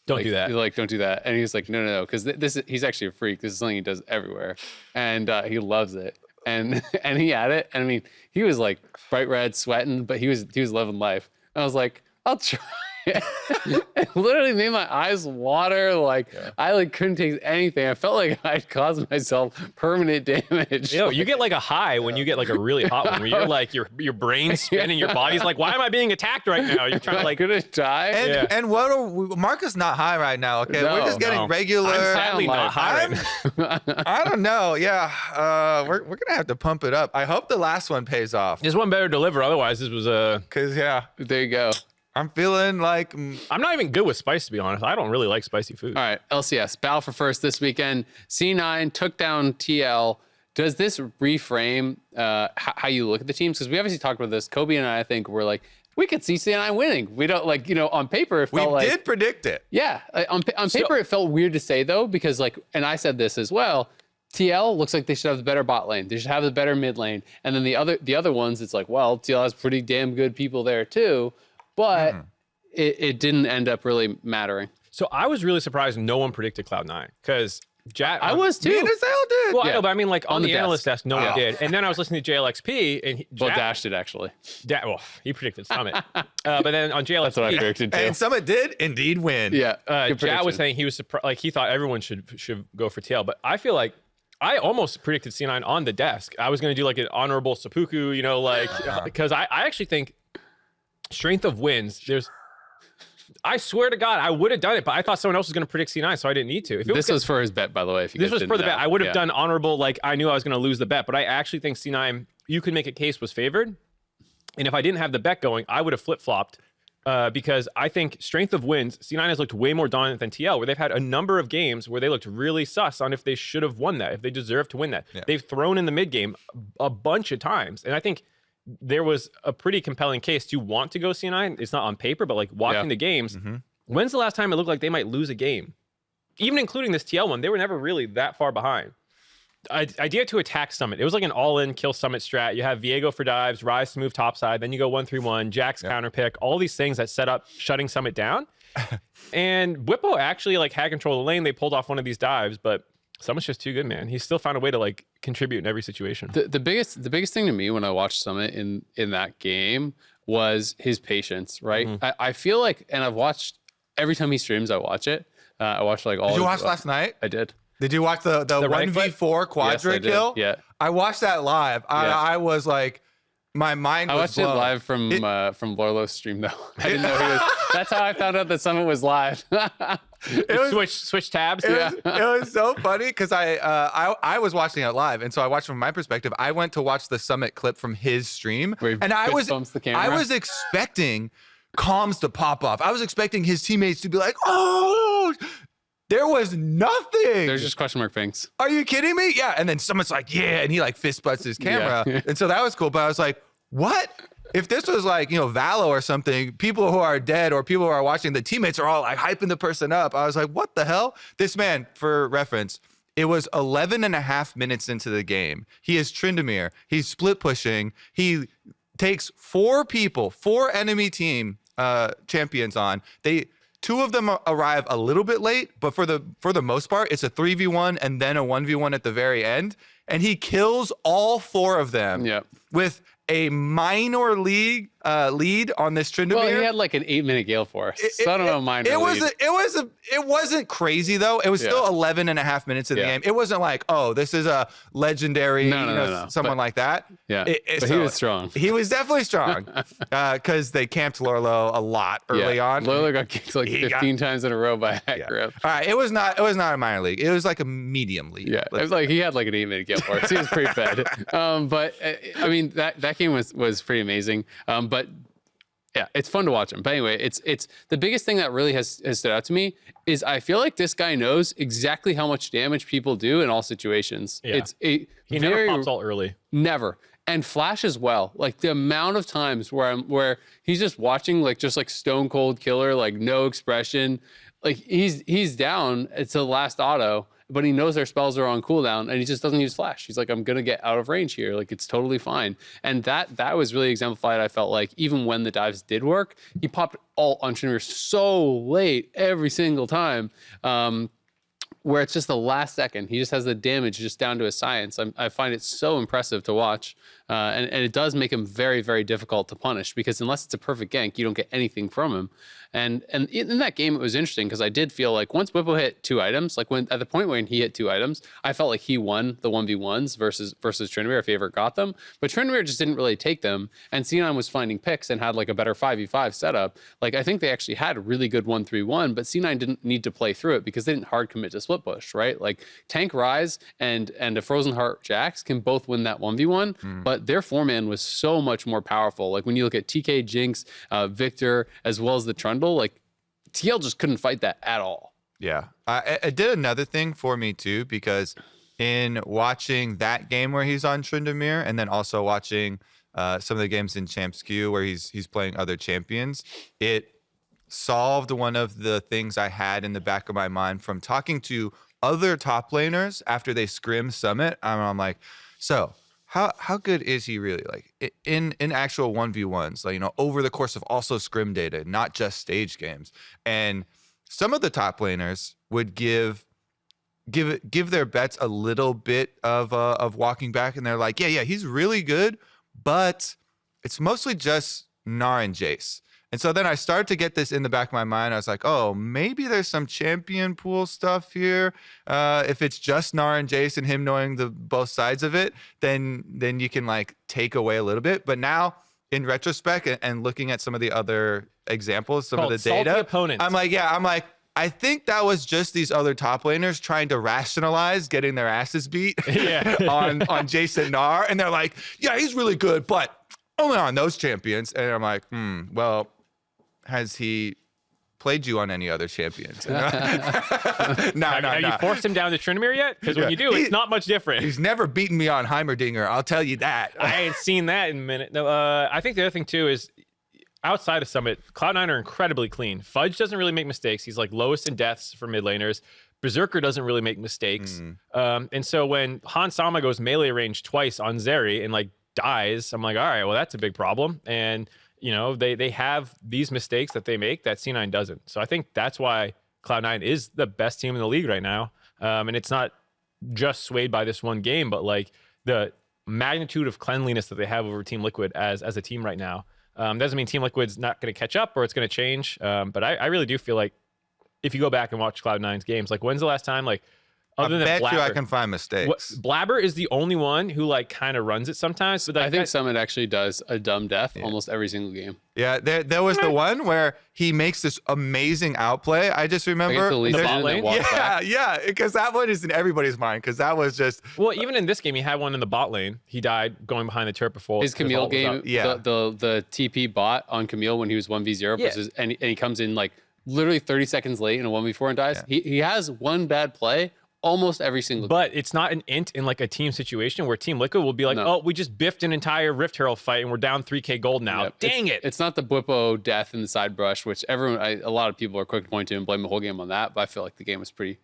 don't do that. They're like, don't do that. And he's like, no, because he's actually a freak. This is something he does everywhere, and he loves it. And he had it, and I mean, he was like bright red, sweating, but he was loving life. And I was like, I'll try. It literally made my eyes water. Like I like couldn't taste anything. I felt like I'd caused myself permanent damage. You get like a high when you get like a really hot one where you're like your brain's spinning, your body's like, why am I being attacked right now? You're trying to like gonna die. And Mark is not high right now. Okay, we're just getting regular. I'm sadly not high. I don't know. Yeah, we're gonna have to pump it up. I hope the last one pays off. This one better deliver. Otherwise, this was Cause there you go. I'm feeling like I'm not even good with spice, to be honest. I don't really like spicy food. All right, LCS battle for first this weekend. C9 took down TL. Does this reframe how you look at the teams? Because we obviously talked about this. Kobe and I think were like, we could see C9 winning. We don't like on paper. It felt we did predict it. Yeah, on paper it felt weird to say though, because and I said this as well. TL looks like they should have the better bot lane. They should have the better mid lane, and then the other ones, it's like, well, TL has pretty damn good people there too. But it didn't end up really mattering. So I was really surprised no one predicted Cloud9 because I was too. Me and Azael did. Well, I know, but I mean, like on the analyst desk, no one did. And then I was listening to JLXP, and Dash did actually. He predicted Summit. But then on JLXP, that's what I predicted too. And Summit did indeed win. Yeah. Jat was saying he was surprised, like he thought everyone should go for TL, but I feel like I almost predicted C9 on the desk. I was going to do like an honorable seppuku, because I actually think strength of wins. I swear to God, I would have done it, but I thought someone else was going to predict C9, so I didn't need to. This was for his bet, by the way. This was for the bet. I would have done honorable, like I knew I was going to lose the bet, but I actually think C9, you could make a case, was favored. And if I didn't have the bet going, I would have flip-flopped because I think strength of wins, C9 has looked way more dominant than TL, where they've had a number of games where they looked really sus on if they should have won that, if they deserve to win that. Yeah. They've thrown in the mid game a bunch of times. And I think there was a pretty compelling case to want to go C9. It's not on paper, but like watching the games. When's the last time it looked like they might lose a game? Even including this TL one, they were never really that far behind. Idea to attack Summit. It was like an all-in kill Summit strat. You have Viego for dives, Rise to move topside, then you go 1-3-1, Jax counter pick, all these things that set up shutting Summit down. And Whippo actually like had control of the lane. They pulled off one of these dives, but Summit's just too good, man. He still found a way to like contribute in every situation. The biggest thing to me when I watched Summit in that game was his patience, right? I feel like, and I've watched every time he streams, I watch it. I watched like all. Did you watch last night? I did. Did you watch the 1v4 quadra kill? Yeah. I watched that live. I was like, my mind was I watched blown. it live from Lorlo's stream though. I didn't know he was. That's how I found out that Summit was live. Switch tabs. It was so funny because I was watching it live, and so I watched from my perspective. I went to watch the Summit clip from his stream, and I was expecting comms to pop off. I was expecting his teammates to be like, "Oh." There was nothing. There's just question mark things. Are you kidding me? Yeah. And then someone's like, yeah. And he like fist butts his camera. Yeah. And so that was cool. But I was like, what? If this was like, Valo or something, people who are dead or people who are watching, the teammates are all like hyping the person up. I was like, what the hell? This man, for reference, it was 11 and a half minutes into the game. He is Tryndamere. He's split pushing. He takes 4 enemy team champions on. Two of them arrive a little bit late, but for the most part, it's a 3v1 and then a 1v1 at the very end. And he kills all 4 of them with a minor lead on this Tryndamere. Well, he had like an 8-minute Gale Force. So I don't know, minor lead. It wasn't crazy though. It was still 11 and a half minutes in the game. It wasn't like, oh, this is a legendary, someone like that. Yeah, but he was strong. He was definitely strong because they camped Lorlo a lot early on. Lorlo got kicked like 15 times in a row by Hack Grip. All right, it was not a minor league. It was like a medium league. Yeah, it was like he had like an 8-minute Gale Force. He was pretty fed. But I mean that game was pretty amazing. But yeah, it's fun to watch him. But anyway, it's the biggest thing that really has stood out to me is I feel like this guy knows exactly how much damage people do in all situations. Yeah. He never pops all early. Never. And Flash as well. Like the amount of times where he's just watching like stone cold killer, like no expression. Like he's down to the last auto, but he knows their spells are on cooldown and he just doesn't use Flash. He's like, I'm going to get out of range here. Like, it's totally fine. And that was really exemplified. I felt like even when the dives did work, he popped all on Tryndamere so late every single time. Where it's just the last second. He just has the damage just down to a science. I find it so impressive to watch. And it does make him very, very difficult to punish because unless it's a perfect gank, you don't get anything from him. And in that game, it was interesting because I did feel like once Whippo hit 2 items, like at the point when he hit 2 items, I felt like he won the 1v1s versus Tryndamere if he ever got them. But Tryndamere just didn't really take them. And Sion was finding picks and had like a better 5v5 setup. Like I think they actually had a really good 1-3-1, but C9 didn't need to play through it because they didn't hard commit to split push, right? Like Tank Rise and a Frozen Heart Jax can both win that 1v1, but their 4-man was so much more powerful. Like when you look at TK, Jinx, Victor, as well as the Trundle, like TL just couldn't fight that at all. Yeah. It did another thing for me too, because in watching that game where he's on Tryndamere and then also watching some of the games in Champs Q where he's playing other champions, it solved one of the things I had in the back of my mind from talking to other top laners after they scrim Summit. I'm like, so how good is he really, like in actual 1v1s, like, over the course of also scrim data, not just stage games? And some of the top laners would give their bets a little bit of walking back, and they're like, yeah, he's really good, but it's mostly just Gnar and Jace. And so then I started to get this in the back of my mind. I was like, oh, maybe there's some champion pool stuff here. If it's just Gnar and Jace and him knowing both sides of it, then you can like take away a little bit. But now in retrospect and looking at some of the other examples, some of the data, opponents. I'm like, I think that was just these other top laners trying to rationalize getting their asses beat on Jace and Gnar. And they're like, yeah, he's really good, but only on those champions. And I'm like, well, has he played you on any other champions? No. Have you forced him down to Tryndamere yet? Because when you do, it's not much different. He's never beaten me on Heimerdinger, I'll tell you that. I ain't seen that in a minute. No, I think the other thing too is outside of Summit, Cloud9 are incredibly clean. Fudge doesn't really make mistakes. He's like lowest in deaths for mid laners. Berserker doesn't really make mistakes. And so when Han Sama goes melee range twice on Zeri and like dies, I'm like, all right, well, that's a big problem. And they have these mistakes that they make that C9 doesn't. So I think that's why Cloud9 is the best team in the league right now. And it's not just swayed by this one game, but like the magnitude of cleanliness that they have over Team Liquid as a team right now. Doesn't mean Team Liquid's not going to catch up or it's going to change. But I really do feel like if you go back and watch Cloud9's games, like when's the last time, like other than bet Blabber, you I can find mistakes. Blabber is the only one who like kind of runs it sometimes. But I think Summit actually does a dumb death almost every single game. Yeah, there was the one where he makes this amazing outplay. I just remember. Yeah, because that one is in everybody's mind because that was just. Well, even in this game, he had one in the bot lane. He died going behind the turret before. His Camille game, the TP bot on Camille when he was 1v0 versus, and he comes in like literally 30 seconds late in a 1v4 and dies. Yeah. He has one bad play almost every single But it's not an int in like a team situation where Team Liquid will be like, oh, we just biffed an entire Rift Herald fight and we're down 3k gold now. Yep. Dang it. It's not the Bwipo death in the side brush, which a lot of people are quick to point to and blame the whole game on that. But I feel like the game was pretty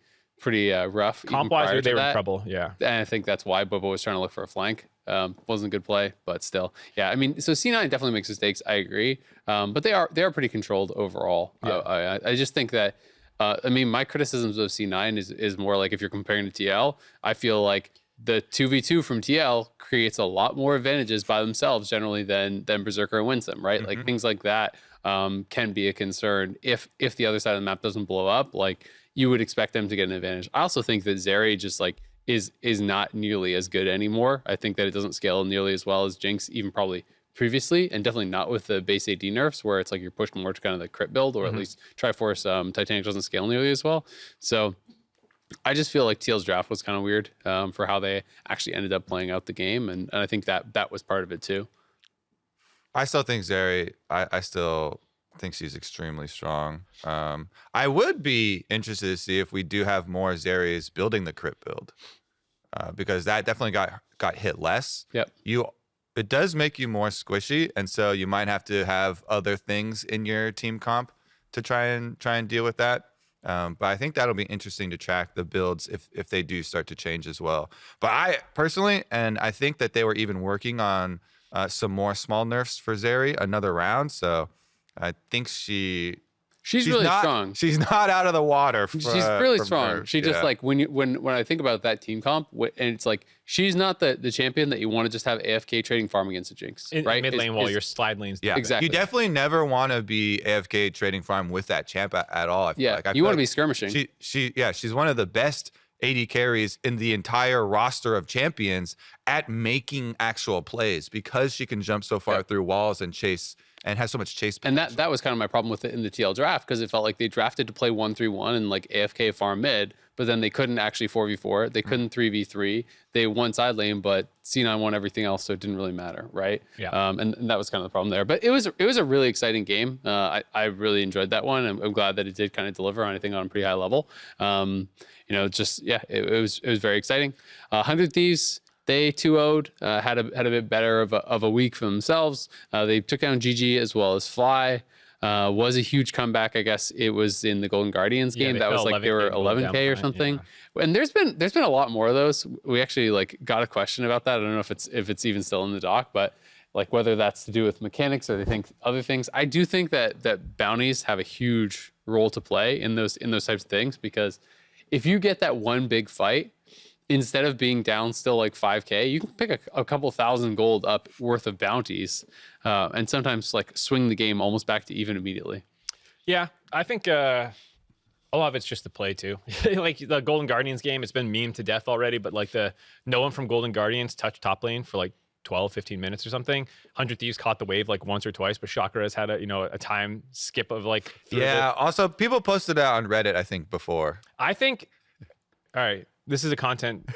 rough. Comp-wise, they were in trouble, yeah. And I think that's why Bwipo was trying to look for a flank. Wasn't a good play, but still. Yeah, I mean, so C9 definitely makes mistakes, I agree. But they are pretty controlled overall. Yeah. I just think that I mean, my criticisms of C9 is more like if you're comparing to TL, I feel like the 2v2 from TL creates a lot more advantages by themselves generally than Berserker and Winsome, right? Like things like that can be a concern if the other side of the map doesn't blow up. Like you would expect them to get an advantage. I also think that Zeri just like is not nearly as good anymore. I think that it doesn't scale nearly as well as Jinx, even probably previously, and definitely not with the base AD nerfs where it's like you're pushed more to kind of the crit build, or at least Triforce Titanic doesn't scale nearly as well. So I just feel like TL's draft was kind of weird for how they actually ended up playing out the game, and I think that was part of it too. I still think Zeri, I still think she's extremely strong. I would be interested to see if we do have more Zeris building the crit build, because that definitely got hit less. Yep. It does make you more squishy, and so you might have to have other things in your team comp to try and deal with that. But I think that'll be interesting to track the builds if they do start to change as well. But I personally, and I think that they were even working on some more small nerfs for Zeri another round. So I think she's really strong. She's not out of the water. She's really strong. Nerfs. She just like when I think about that team comp, and it's like she's not the champion that you want to just have AFK trading farm against a Jinx, right? Mid lane while your slide lanes. Yeah, exactly. You definitely never want to be AFK trading farm with that champ at all. I feel like. You want to be skirmishing. She's one of the best AD carries in the entire roster of champions at making actual plays because she can jump so far through walls and chase. And has so much chase potential. And that was kind of my problem with it in the TL draft, because it felt like they drafted to play 1-3-1 and like AFK farm mid, but then they couldn't actually 4v4. They couldn't 3v3. They won side lane, but C9 won everything else, so it didn't really matter, right? Yeah. And that was kind of the problem there. But it was a really exciting game. I really enjoyed that one. I'm glad that it did kind of deliver on anything on a pretty high level. It was very exciting. 100 Thieves. They 2-0'd, had a bit better of a week for themselves. They took down GG as well as Fly. Was a huge comeback. I guess it was in the Golden Guardians game. That was like they were 11K or something. Yeah. And there's been a lot more of those. We actually like got a question about that. I don't know if it's even still in the doc, but like whether that's to do with mechanics or they think other things. I do think that bounties have a huge role to play in those types of things, because if you get that one big fight, instead of being down still like 5K, you can pick a couple thousand gold up worth of bounties, and sometimes like swing the game almost back to even immediately. Yeah, I think a lot of it's just the play too. Like the Golden Guardians game, it's been memed to death already, but like no one from Golden Guardians touched top lane for like 12, 15 minutes or something. 100 Thieves caught the wave like once or twice, but Chakra has had a time skip of like. Yeah, also people posted that on Reddit, I think, before. I think, all right, this is a content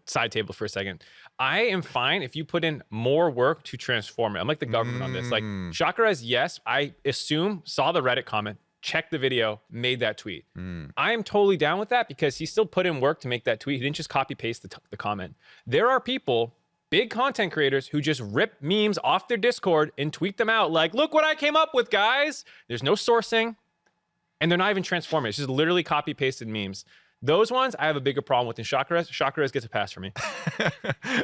side table for a second. I am fine if you put in more work to transform it. I'm like the government on this. Like Chakras, yes, I assume saw the Reddit comment, checked the video, made that tweet. I am totally down with that because he still put in work to make that tweet. He didn't just copy paste the comment. There are people, big content creators, who just rip memes off their Discord and tweet them out like, look what I came up with, guys. There's no sourcing and they're not even transforming. It's just literally copy pasted memes. Those ones I have a bigger problem with than Chakras. Chakras gets a pass for me.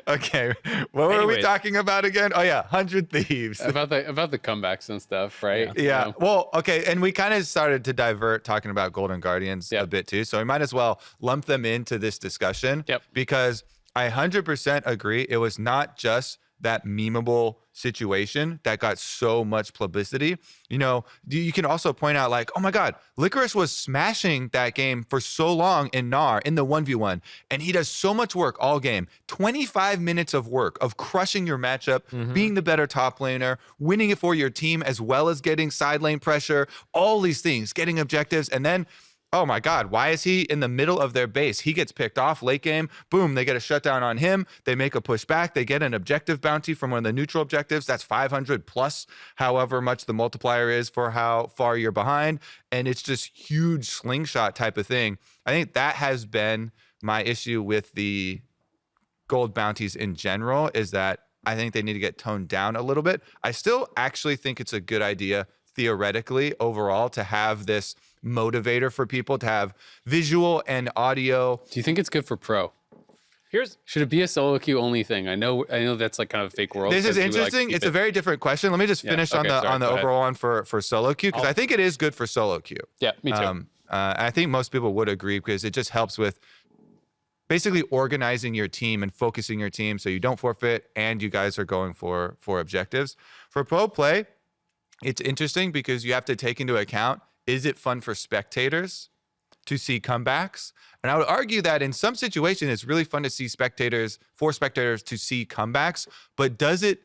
Okay. What were we talking about again? Oh yeah, 100 Thieves. About the comebacks and stuff, right? Yeah. Well, okay, and we kind of started to divert talking about Golden Guardians a bit too, so we might as well lump them into this discussion. Yep. Because I 100% agree. It was not just that memeable situation that got so much publicity. You know, you can also point out like, oh my God, Licorice was smashing that game for so long in Gnar in the 1v1, and he does so much work all game. 25 minutes of work of crushing your matchup, being the better top laner, winning it for your team, as well as getting side lane pressure, all these things, getting objectives, and then oh my God, why is he in the middle of their base? He gets picked off late game. Boom, they get a shutdown on him. They make a push back. They get an objective bounty from one of the neutral objectives. That's 500 plus, however much the multiplier is for how far you're behind. And it's just huge slingshot type of thing. I think that has been my issue with the gold bounties in general, is that I think they need to get toned down a little bit. I still actually think it's a good idea theoretically overall to have this motivator for people to have visual and audio. Do you think it's good for pro? Should it be a solo queue only thing? I know that's like kind of a fake world. This is interesting. It's a very different question. Let me just finish on the overall one for solo queue, because I think it is good for solo queue. Yeah, me too. I think most people would agree, because it just helps with basically organizing your team and focusing your team so you don't forfeit and you guys are going for objectives. For pro play, it's interesting because you have to take into account, is it fun for spectators to see comebacks? And I would argue that in some situations, it's really fun to see spectators to see comebacks, but does it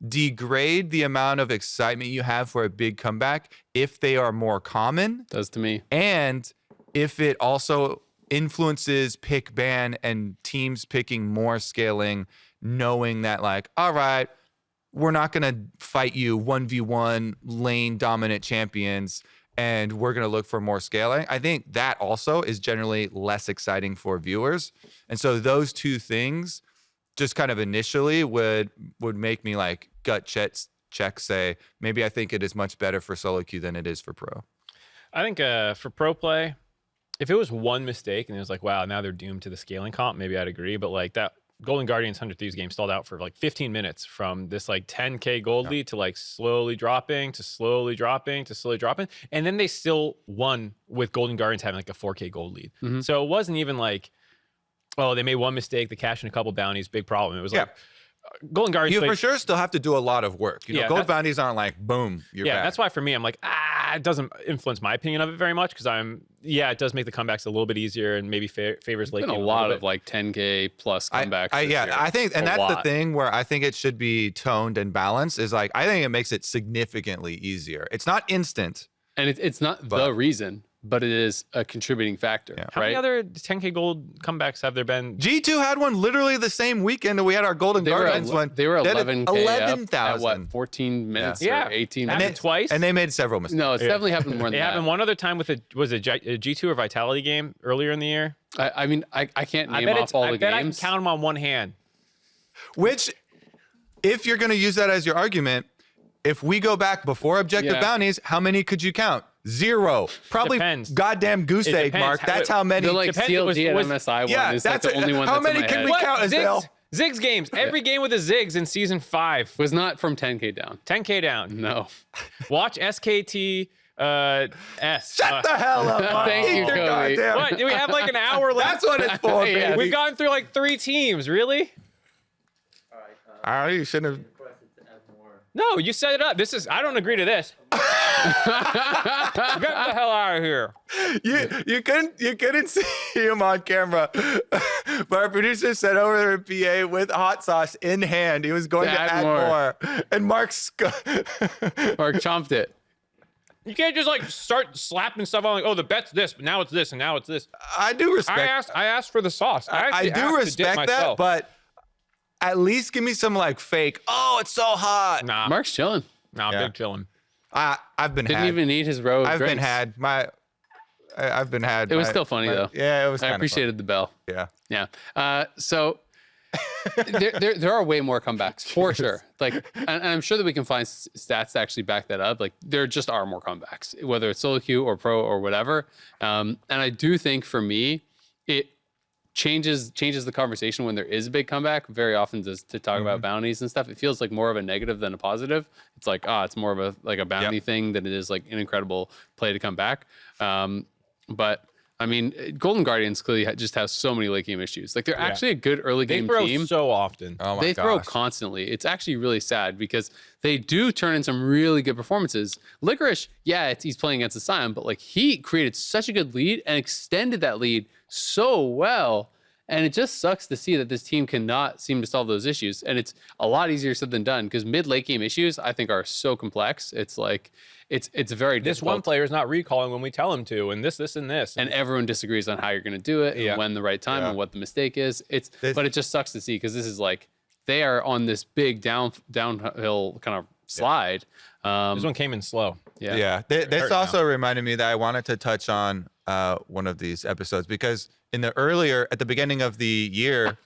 degrade the amount of excitement you have for a big comeback if they are more common? Does to me. And if it also influences pick ban and teams picking more scaling, knowing that like, all right, we're not going to fight you 1v1 lane dominant champions, and we're going to look for more scaling. I think that also is generally less exciting for viewers. And so those two things just kind of initially would make me like gut check say, maybe I think it is much better for solo queue than it is for pro. I think for pro play, if it was one mistake and it was like, wow, now they're doomed to the scaling comp, maybe I'd agree. But like that Golden Guardians 100 Thieves game stalled out for like 15 minutes from this like 10K gold lead to like slowly dropping to slowly dropping to slowly dropping. And then they still won with Golden Guardians having like a 4K gold lead. So it wasn't even like, oh, they made one mistake, they cashed in a couple bounties, big problem. It was like Golden Guardians. You for sure still have to do a lot of work. You know, gold bounties aren't like, boom, you're back. That's why for me, I'm like, it doesn't influence my opinion of it very much, because it does make the comebacks a little bit easier and maybe favors late. Been a lot of like 10K plus comebacks. I think, and that's the thing where I think it should be toned and balanced, is like, I think it makes it significantly easier. It's not instant. And it's not the reason, but it is a contributing factor. How many other 10K gold comebacks have there been? G2 had one literally the same weekend that we had our Golden Guardians one. They were 11,000 at what, 14 minutes or 18 minutes? Happened twice. And they made several mistakes. No, it's definitely happened more than that. It happened one other time with a G2 or Vitality game earlier in the year. I mean, I can't name off all the games. I bet I can count them on one hand. Which, if you're going to use that as your argument, if we go back before objective bounties, how many could you count? 0. Probably goddamn goose egg, Mark. That's how many. The like CLG and MSI one is like the only one how that's many in my can head. we count, Azael? Ziggs games. Every game with a Ziggs in season 5 Was not from 10K down. 10K down. No. Watch SKT S. Shut the hell up. Thank you, Cody. What? Do we have like an hour left? That's what it's for, baby. We've gone through like 3 teams. Really? All right, you shouldn't have. No, you set it up. I don't agree to this. Get the hell out of here. You couldn't see him on camera, but our producer sent over the PA with hot sauce in hand. He was going to add more. And Mark chomped it. You can't just like start slapping stuff on like, oh, the bet's this, but now it's this, and now it's this. I do respect. I asked for the sauce. I do respect that, but at least give me some like fake. Oh, it's so hot. Nah, Mark's chilling. Nah, big chilling. I've been. Didn't even need his row of I've drinks. been had. I've been had. It was still funny though. Yeah, it was. I appreciated the bell. Yeah. Yeah. So there are way more comebacks for sure. Like, and I'm sure that we can find stats to actually back that up. Like, there just are more comebacks, whether it's solo queue or pro or whatever. And I do think for me, it changes the conversation when there is a big comeback. Very often to talk about bounties and stuff, it feels like more of a negative than a positive. It's like, it's more of a bounty thing than it is like an incredible play to come back. But I mean, Golden Guardians clearly just have so many late game issues. Like they're actually a good early game they throw team. so often. Oh my They gosh. throw constantly. It's actually really sad because they do turn in some really good performances. Licorice, he's playing against the Sion, but like he created such a good lead and extended that lead so well. And it just sucks to see that this team cannot seem to solve those issues. And it's a lot easier said than done because mid-late game issues, I think, are so complex. It's like, it's very difficult. This one player is not recalling when we tell him to, and this, and this. And everyone disagrees on how you're going to do it and when the right time and what the mistake is. But it just sucks to see because this is like, they are on this big downhill kind of slide. This one came in slow. Yeah. This also reminded me that I wanted to touch on one of these episodes because at the beginning of the year,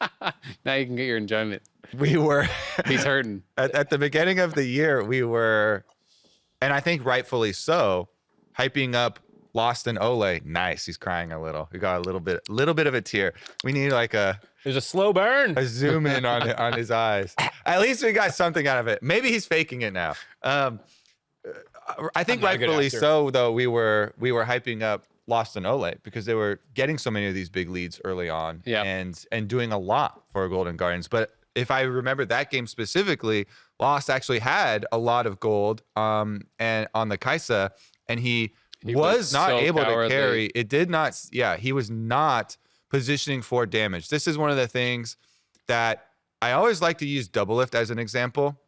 now you can get your enjoyment. we were He's hurting. at the beginning of the year, we were, and I think rightfully so, hyping up Lost and Olleh. Nice. He's crying a little. We got a little bit of a tear. We need like There's a slow burn. a zoom in on his eyes. At least we got something out of it. Maybe he's faking it now. I think not a good rightfully actor. so, though, we were hyping up Lost and Olleh because they were getting so many of these big leads early on and doing a lot for Golden Guardians. But if I remember that game specifically, Lost actually had a lot of gold and on the Kaisa, and he was not so able cowardly. to carry. It did not. He was not positioning for damage. This is one of the things that I always like to use Double Lift as an example.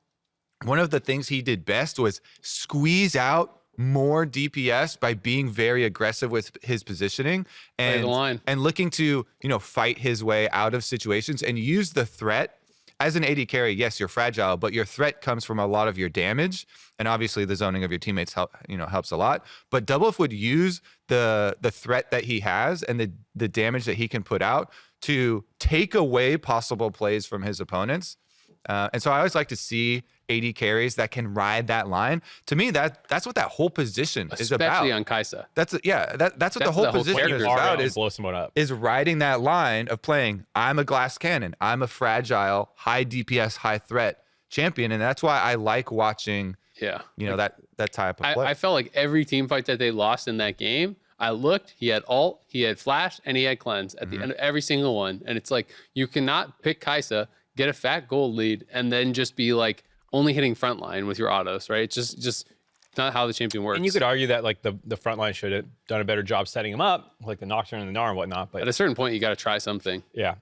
One of the things he did best was squeeze out more DPS by being very aggressive with his positioning Play the line. and looking to, fight his way out of situations and use the threat. As an AD carry, yes, you're fragile, but your threat comes from a lot of your damage, and obviously the zoning of your teammates helps a lot. But Doublelift would use the threat that he has and the damage that he can put out to take away possible plays from his opponents. And so I always like to see AD carries that can ride that line. To me, that's what that whole position is about. Especially on Kaisa. That's what the whole position is about. Blow someone up. Is riding that line of playing, I'm a glass cannon, I'm a fragile, high DPS, high threat champion. And that's why I like watching, that type of play. I felt like every team fight that they lost in that game, I looked, he had ult, he had flash, and he had cleanse at the end of every single one. And it's like, you cannot pick Kaisa, get a fat gold lead, and then just be like only hitting frontline with your autos, right? It's just not how the champion works. And you could argue that like the front line should have done a better job setting him up, like the Nocturne and the Gnar and whatnot. But at a certain point, you got to try something. Yeah.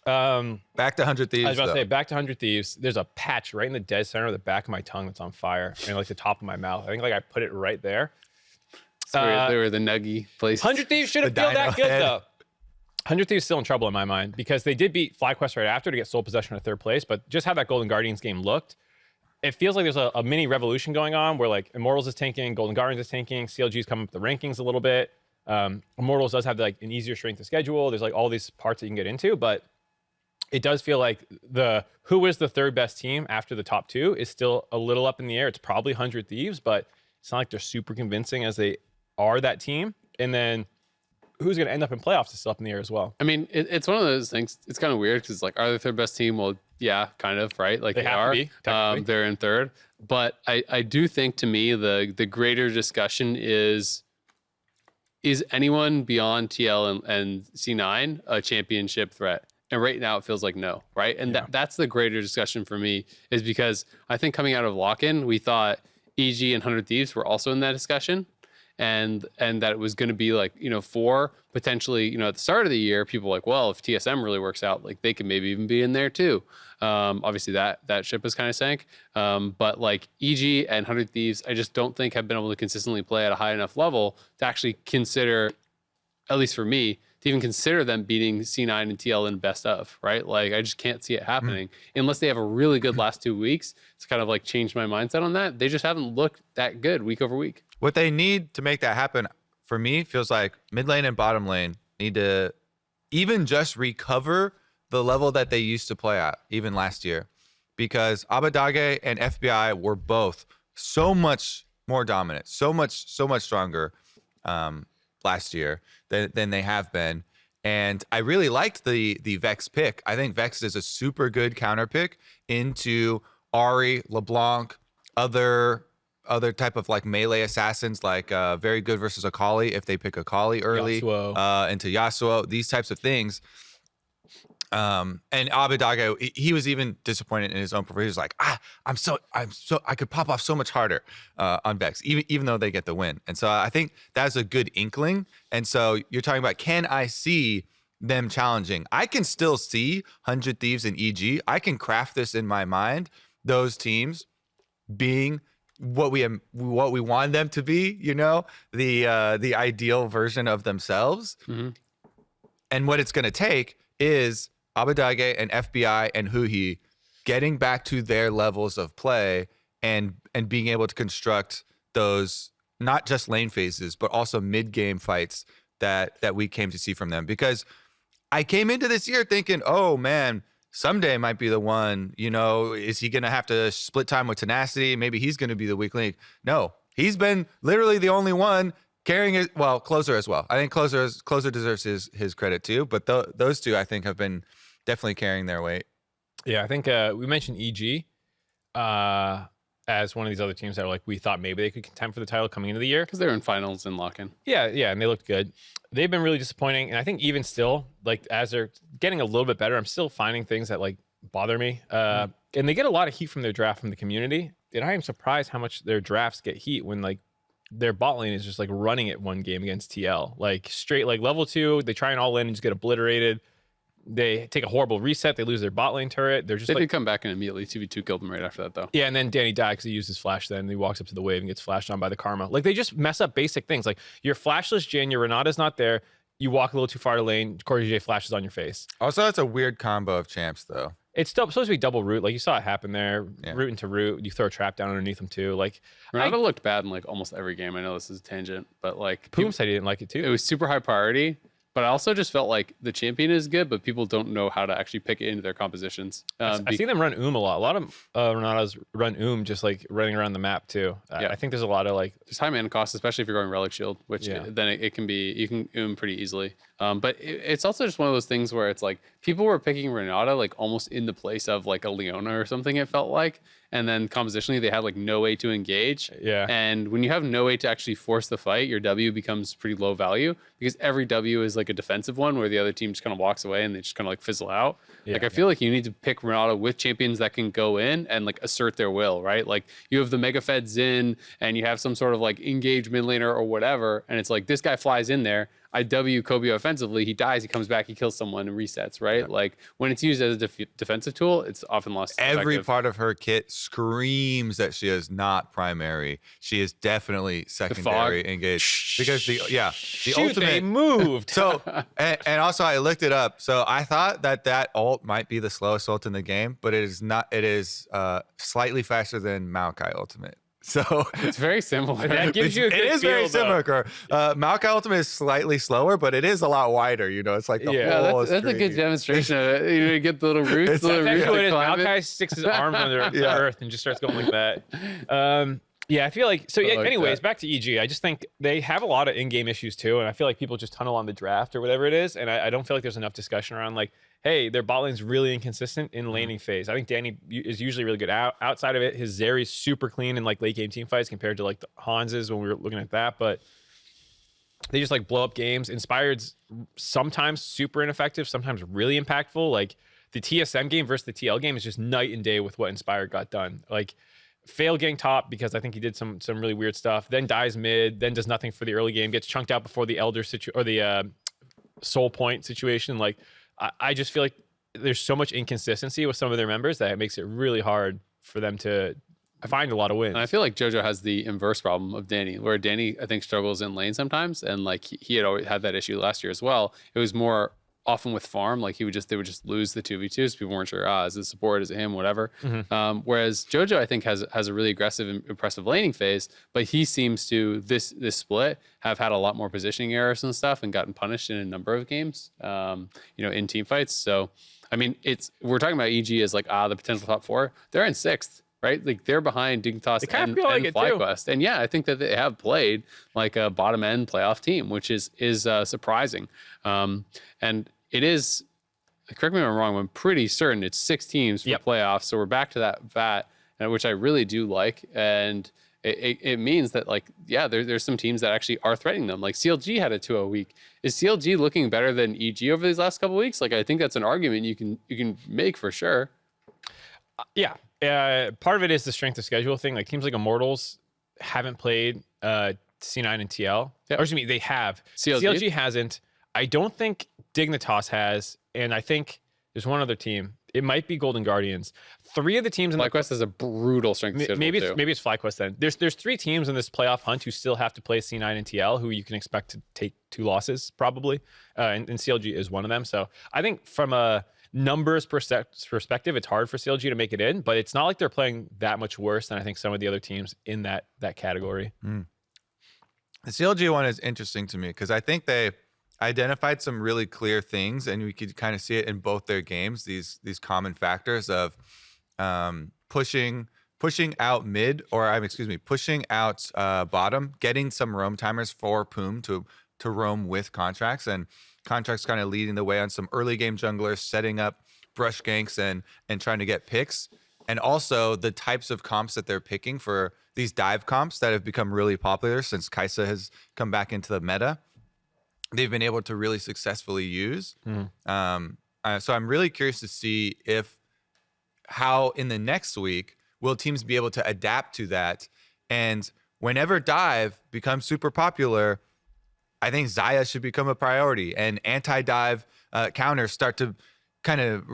Back to 100 Thieves. I was about though. to say, back to 100 Thieves. There's a patch right in the dead center of the back of my tongue that's on fire, and like the top of my mouth. I think like I put it right there. So they were the Nuggie place. 100 Thieves should have The felt Dino that good head. though. 100 Thieves still in trouble in my mind because they did beat FlyQuest right after to get sole possession of third place, but just how that Golden Guardians game looked, it feels like there's a mini revolution going on where like Immortals is tanking, Golden Guardians is tanking, CLG's coming up the rankings a little bit. Immortals does have like an easier strength of schedule. There's like all these parts that you can get into, but it does feel like who is the third best team after the top two is still a little up in the air. It's probably 100 Thieves, but it's not like they're super convincing as they are that team. And then who's going to end up in playoffs is still up in the air as well. I mean, it's one of those things. It's kind of weird because like, are they their best team? Well, yeah, kind of, right? Like They have to are. be, technically. They're in third, but I do think to me the greater discussion is anyone beyond TL and C9 a championship threat? And right now it feels like no, right? And that's the greater discussion for me is because I think coming out of lock-in, we thought EG and 100 Thieves were also in that discussion. And that it was going to be like, for potentially, at the start of the year, people were like, well, if TSM really works out, like they could maybe even be in there too. Obviously that ship has kind of sank. But like EG and 100 Thieves, I just don't think have been able to consistently play at a high enough level to actually consider, at least for me, to even consider them beating C9 and TL in best of, right? Like I just can't see it happening unless they have a really good last 2 weeks. It's kind of like changed my mindset on that. They just haven't looked that good week over week. What they need to make that happen, for me, feels like mid lane and bottom lane need to even just recover the level that they used to play at, even last year. Because Abadage and FBI were both so much more dominant, so much stronger last year than they have been. And I really liked the Vex pick. I think Vex is a super good counter pick into Ahri, LeBlanc, other other type of like melee assassins, like very good versus Akali if they pick Akali early into Yasuo, these types of things. And Abadage, he was even disappointed in his own performance. He was like, I'm so I could pop off so much harder on Vex, even though they get the win. And so I think that's a good inkling. And so you're talking about, can I see them challenging? I can still see 100 Thieves and EG. I can craft this in my mind. Those teams being what we want them to be, you know, the ideal version of themselves. Mm-hmm. And what it's going to take is Abadage and FBI and Huhi getting back to their levels of play and being able to construct those not just lane phases, but also mid-game fights that we came to see from them. Because I came into this year thinking, oh man, someday might be the one, you know, is he going to have to split time with Tenacity? Maybe he's going to be the weak link. No, he's been literally the only one carrying it. Well, Closer as well. I think Closer deserves his credit too. But those two, I think, have been definitely carrying their weight. Yeah, I think we mentioned EG as one of these other teams that are like, we thought maybe they could contend for the title coming into the year. Because they were in finals and lock-in. Yeah, and they looked good. They've been really disappointing. And I think even still, like as they're getting a little bit better, I'm still finding things that like bother me. And they get a lot of heat from their draft from the community. And I am surprised how much their drafts get heat when like their bot lane is just like running it one game against TL. Like straight like level 2, they try and all in and just get obliterated. They take a horrible reset. They lose their bot lane turret. They did come back and immediately 2v2 killed them right after that, though. Yeah, and then Danny died because he used his flash then. And he walks up to the wave and gets flashed on by the Karma. Like, they just mess up basic things. Like, your flashless Jhin, your Renata's not there. You walk a little too far to lane. Corey J flashes on your face. Also, that's a weird combo of champs, though. It's still supposed to be double root. Like, you saw it happen there. Yeah. Root into root. You throw a trap down underneath them, too. Like, Renata looked bad in, like, almost every game. I know this is a tangent, but, like... Poom said he didn't like it, too. It was super high priority. But I also just felt like the champion is good, but people don't know how to actually pick it into their compositions. I see them run a lot. A lot of Renatas run just like running around the map too. Yeah. I think there's a lot of like just high mana cost, especially if you're going Relic Shield, which then it can be, you can pretty easily. But it's also just one of those things where it's like people were picking Renata like almost in the place of like a Leona or something, it felt like. And then compositionally, they had like no way to engage. Yeah. And when you have no way to actually force the fight, your W becomes pretty low value because every W is like a defensive one where the other team just kind of walks away and they just kind of like fizzle out. Yeah, like I feel like you need to pick Renata with champions that can go in and like assert their will, right? Like you have the Mega Feds in and you have some sort of like engaged mid laner or whatever. And it's like this guy flies in there. I W Kobe offensively, he dies, he comes back, he kills someone and resets, right? Yeah. Like when it's used as a defensive tool, it's often lost. Every part of her kit screams that she is not primary. She is definitely secondary engaged because the ultimate they moved. So and also I looked it up. So I thought that ult might be the slowest ult in the game, but it is not. It is slightly faster than Maokai ultimate. So it's very similar. That gives you a good it is feel, very similar. Maokai Ultimate is slightly slower, but it is a lot wider. You know, it's like the whole that's a good demonstration of it. You know, you get the little roots. It's exactly what it is. Maokai sticks his arm under the earth and just starts going like that. Yeah, I feel like so. Yeah, anyways, back to EG. I just think they have a lot of in-game issues too, and I feel like people just tunnel on the draft or whatever it is, and I don't feel like there's enough discussion around like, hey, their bot lane's really inconsistent in laning phase. I think Danny is usually really good outside of it. His Zeri's super clean in like late game team fights compared to like the Hans's when we were looking at that, but they just like blow up games. Inspired's sometimes super ineffective, sometimes really impactful. Like the TSM game versus the TL game is just night and day with what Inspired got done. Like fail getting top because I think he did some really weird stuff, then dies mid, then does nothing for the early game, gets chunked out before the Elder or the Soul Point situation. Like I just feel like there's so much inconsistency with some of their members that it makes it really hard for them to find a lot of wins. And I feel like JoJo has the inverse problem of Danny, where Danny I think struggles in lane sometimes, and like he had always had that issue last year as well. It was more often with farm, like they would just lose the 2v2s. People weren't sure, is it support, is it him, whatever. Mm-hmm. Whereas JoJo, I think, has a really aggressive and impressive laning phase, but he seems to this split have had a lot more positioning errors and stuff and gotten punished in a number of games, in team fights. So, I mean, we're talking about EG as like the potential top 4. They're in 6th. Right, like they're behind Dignitas and FlyQuest, and I think that they have played like a bottom end playoff team, which is surprising. And it is, correct me if I'm wrong, I'm pretty certain it's 6 teams for playoffs. So we're back to that VAT, which I really do like. And it means that like, yeah, there's some teams that actually are threatening them. Like CLG had a 2-0 week. Is CLG looking better than EG over these last couple of weeks? Like, I think that's an argument you can make for sure. Yeah. Part of it is the strength of schedule thing. Like teams like Immortals haven't played C9 and TL. Yep. Or excuse me, they have. CLG hasn't. I don't think Dignitas has. And I think there's one other team. It might be Golden Guardians. 3 of the teams in FlyQuest has a brutal strength of schedule maybe it's FlyQuest then. There's 3 teams in this playoff hunt who still have to play C9 and TL, who you can expect to take 2 losses probably, and CLG is one of them. So I think from a numbers perspective, it's hard for CLG to make it in, but it's not like they're playing that much worse than I think some of the other teams in that category. The CLG one is interesting to me because I think they identified some really clear things, and we could kind of see it in both their games. These common factors of pushing out mid, or pushing out bottom, getting some roam timers for Poom to roam with Contracts, and Contracts kind of leading the way on some early game junglers, setting up brush ganks and trying to get picks, and also the types of comps that they're picking for these dive comps that have become really popular since Kai'Sa has come back into the meta. They've been able to really successfully use. So I'm really curious to see how in the next week will teams be able to adapt to that. And whenever dive becomes super popular, I think Xayah should become a priority, and anti-dive counters start to kind of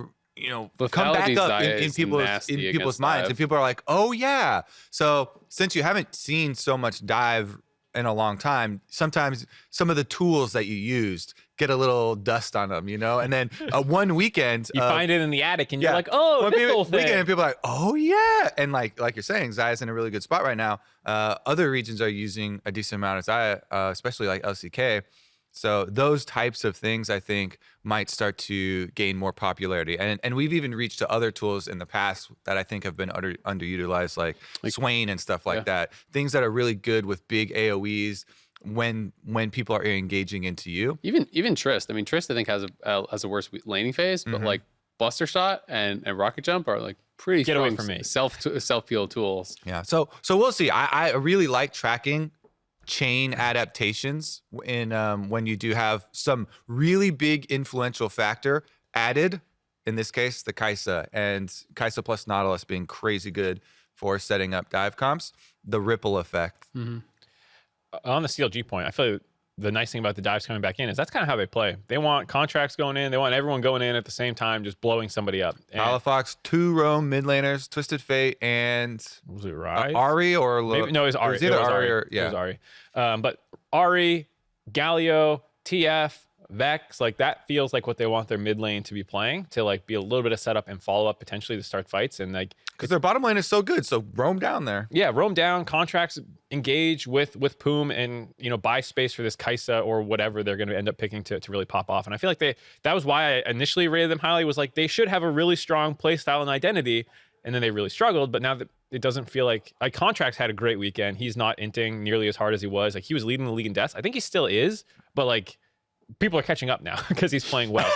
come back up in people's minds, and people are like, oh yeah. So since you haven't seen so much dive in a long time, sometimes some of the tools that you used get a little dust on them, and then one weekend you find it in the attic and you're like, oh, this whole thing. And people are like, oh yeah. And like you're saying, Xayah's in a really good spot right now. Other regions are using a decent amount of Xayah, especially like LCK. So those types of things, I think, might start to gain more popularity. And we've even reached to other tools in the past that I think have been underutilized, like Swain and stuff like that. Things that are really good with big AoEs when people are engaging into you. Even Trist. I mean, Trist, I think, has a worse laning phase, but like Buster Shot and Rocket Jump are like pretty Get strong away from me. self-heal tools. Yeah. So we'll see. I really like tracking chain adaptations in when you do have some really big influential factor added, in this case the Kai'Sa, and Kai'Sa plus Nautilus being crazy good for setting up dive comps, the ripple effect. On the CLG point, I feel like the nice thing about the dives coming back in is that's kind of how they play. They want Contracts going in. They want everyone going in at the same time, just blowing somebody up. Palafox, 2 roam mid laners, Twisted Fate, and was it Rise? Ari or Maybe, no, it was Ari. It was either Ari or It was Ari. But Ari, Galio, TF, Vex, like that feels like what they want their mid lane to be playing, to like be a little bit of setup and follow up potentially to start fights, and like because their bottom lane is so good, so roam down there. Yeah, roam down, Contracts engage with Poom, and buy space for this Kai'Sa or whatever they're going to end up picking to really pop off. And I feel like that was why I initially rated them highly, was like they should have a really strong play style and identity, and then they really struggled. But now that it doesn't feel like Contracts had a great weekend. He's not inting nearly as hard as he was. Like he was leading the league in deaths. I think he still is, but like people are catching up now because he's playing well.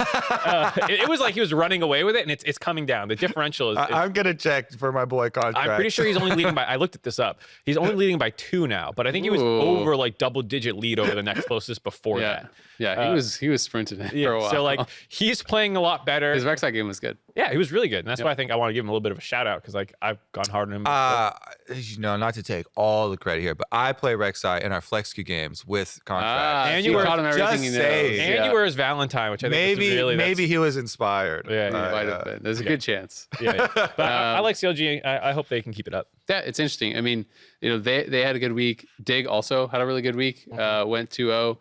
It was like he was running away with it, and it's coming down. The differential is... I'm going to check for my boy Contract. I'm pretty sure he's only leading by... I looked at this up. He's only leading by 2 now, but I think he was over like double-digit lead over the next closest before that. Yeah, he was sprinting it for a while. So like he's playing a lot better. His Rek'Sai game was good. Yeah, he was really good, and that's why I think I want to give him a little bit of a shout out, because like I've gone hard on him. Not to take all the credit here, but I play Rek'Sai in our flex queue games with Contract. And you were taught him everything you know. And you were his Valentine, which I think maybe he was inspired. Yeah, he might have been. There's a good chance. Yeah. But I like CLG. I hope they can keep it up. Yeah, it's interesting. I mean, they had a good week. Dig also had a really good week. Went 2-0.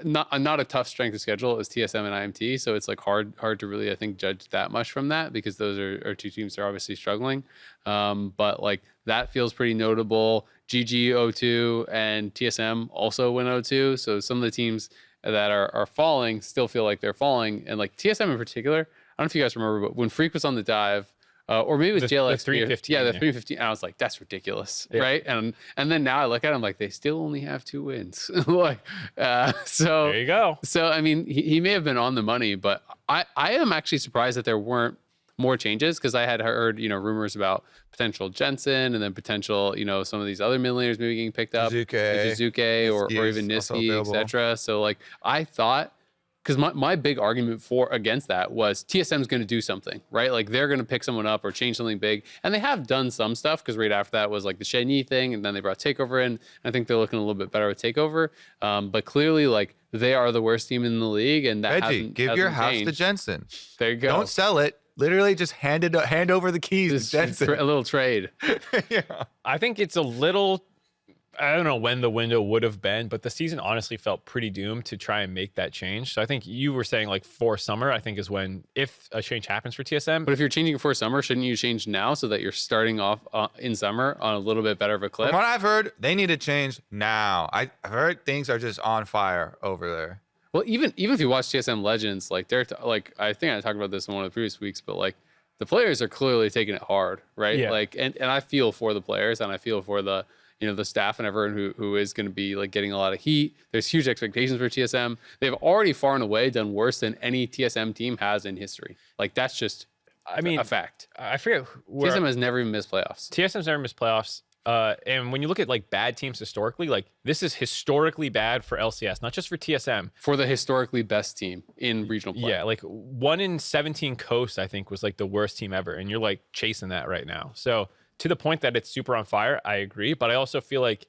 Not a tough strength of schedule as TSM and IMT, so it's like hard to really, I think, judge that much from that, because those are 2 teams that are obviously struggling. But like that feels pretty notable. GG 0-2 and TSM also went 0-2. So some of the teams that are falling still feel like they're falling, and like TSM in particular. I don't know if you guys remember, but when Freak was on the dive, or maybe it was JLX 315. Yeah, the 315. And I was like, that's ridiculous, right? And then now I look at him like they still only have 2 wins. So there you go. So I mean, he may have been on the money, but I am actually surprised that there weren't more changes, because I had heard, rumors about potential Jensen and then potential, some of these other mid laners maybe getting picked up, Jizuke or even Niski, etc. So like I thought, because my big argument against that was TSM's going to do something, right? Like they're going to pick someone up or change something big. And they have done some stuff, because right after that was like the Shen Yi thing. And then they brought Takeover in. I think they're looking a little bit better with Takeover. But clearly, like, they are the worst team in the league. And that Reggie, give your house to Jensen. There you go. Don't sell it. Literally just hand over the keys to Jensen. A little trade. Yeah. I think it's a little... I don't know when the window would have been, but the season honestly felt pretty doomed to try and make that change. So I think you were saying like for summer, I think is when, if a change happens for TSM. But if you're changing for summer, shouldn't you change now so that you're starting off in summer on a little bit better of a clip? From what I've heard, they need to change now. I've heard things are just on fire over there. Well, even if you watch TSM Legends, like they're like, I think I talked about this in one of the previous weeks, but like the players are clearly taking it hard, right? Yeah. Like, and I feel for the players, and I feel for the the staff and everyone who is going to be like getting a lot of heat. There's huge expectations for TSM. They've already far and away done worse than any TSM team has in history. Like that's just, a fact. I forget. TSM has never even missed playoffs. TSM's never missed playoffs. And when you look at like bad teams historically, like this is historically bad for LCS, not just for TSM. For the historically best team in regional play. Yeah, like 1 in 17 Coast, I think, was like the worst team ever. And you're like chasing that right now. So to the point that it's super on fire, I agree. But I also feel like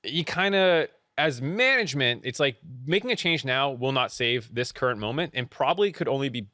you kind of, as management, it's like making a change now will not save this current moment and probably could only be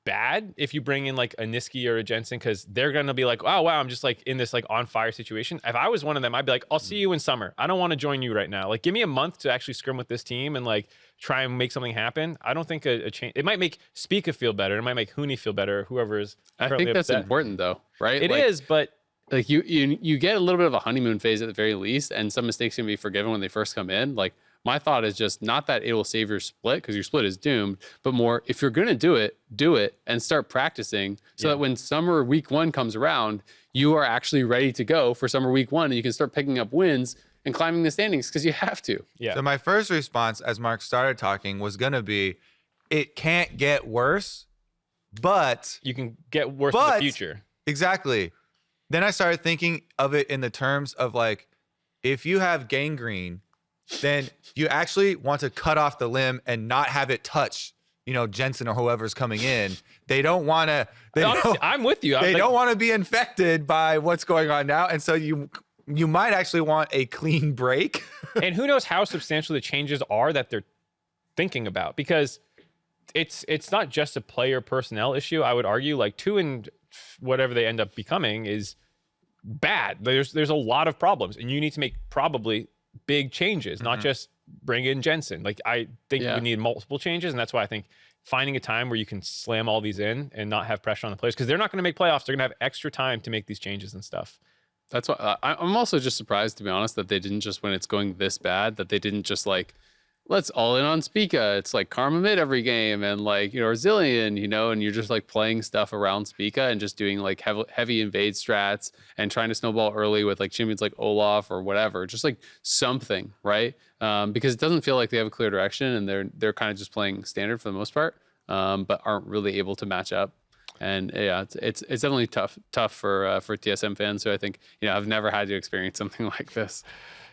bad if you bring in like a Niski or a Jensen, because they're going to be like, oh, wow, I'm just like in this like on fire situation. If I was one of them, I'd be like, I'll see you in summer. I don't want to join you right now. Like, give me a month to actually scrim with this team and like try and make something happen. I don't think a change, it might make Spica feel better. It might make Huni feel better, whoever is I think that's important though, right? It is, but like you get a little bit of a honeymoon phase at the very least, and some mistakes can be forgiven when they first come in. Like my thought is just not that it will save your split, because your split is doomed, but more if you're going to do it and start practicing so that when summer week 1 comes around, you are actually ready to go for summer week 1, and you can start picking up wins and climbing the standings, because you have to. Yeah. So my first response as Mark started talking was going to be, it can't get worse, but you can get worse in the future. Exactly. Then I started thinking of it in the terms of like, if you have gangrene, then you actually want to cut off the limb and not have it touch, Jensen or whoever's coming in. They don't want to. I'm with you. They don't want to be infected by what's going on now, and so you might actually want a clean break. And who knows how substantial the changes are that they're thinking about, because it's not just a player personnel issue. I would argue like 2 and whatever they end up becoming is bad. There's a lot of problems, and you need to make probably big changes, not just bring in Jensen. Like I think we need multiple changes, and that's why I think finding a time where you can slam all these in and not have pressure on the players, because they're not going to make playoffs. They're going to have extra time to make these changes and stuff. That's why I'm also just surprised, to be honest, that they didn't just, when it's going this bad, that they didn't just like, let's all in on Spica. It's like Karma mid every game, and like, or Zillion, and you're just like playing stuff around Spica and just doing like heavy invade strats and trying to snowball early with like champions like Olleh or whatever, just like something, right? Because it doesn't feel like they have a clear direction, and they're kind of just playing standard for the most part, but aren't really able to match up. And yeah, it's definitely tough for TSM fans who I think have never had to experience something like this.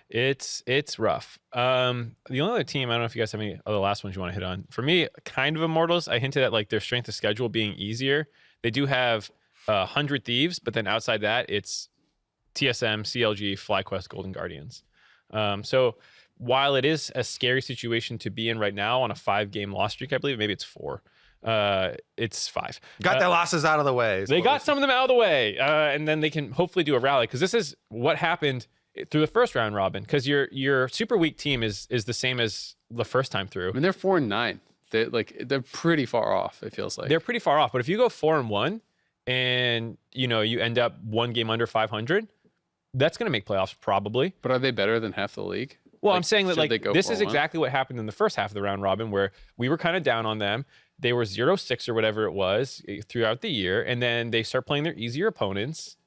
It's rough. The only other team, I don't know if you guys have any other last ones you want to hit on. For me, kind of Immortals. I hinted at like their strength of schedule being easier. They do have 100 Thieves, but then outside that, it's TSM, CLG, FlyQuest, Golden Guardians. So while it is a scary situation to be in right now on a 5-game loss streak, I believe maybe it's 4. It's 5. Got their losses out of the way. They got some of them out of the way, and then they can hopefully do a rally, because this is what happened through the first round robin, because your super weak team is the same as the first time through. I mean, they're 4-9. They're pretty far off. It feels like they're pretty far off. But if you go 4-1, and you end up 1 game under 500, that's going to make playoffs probably. But are they better than half the league? Well, I'm saying that like this is exactly what happened in the first half of the round robin, where we were kind of down on them. They were 0-6 or whatever it was throughout the year, and then they start playing their easier opponents.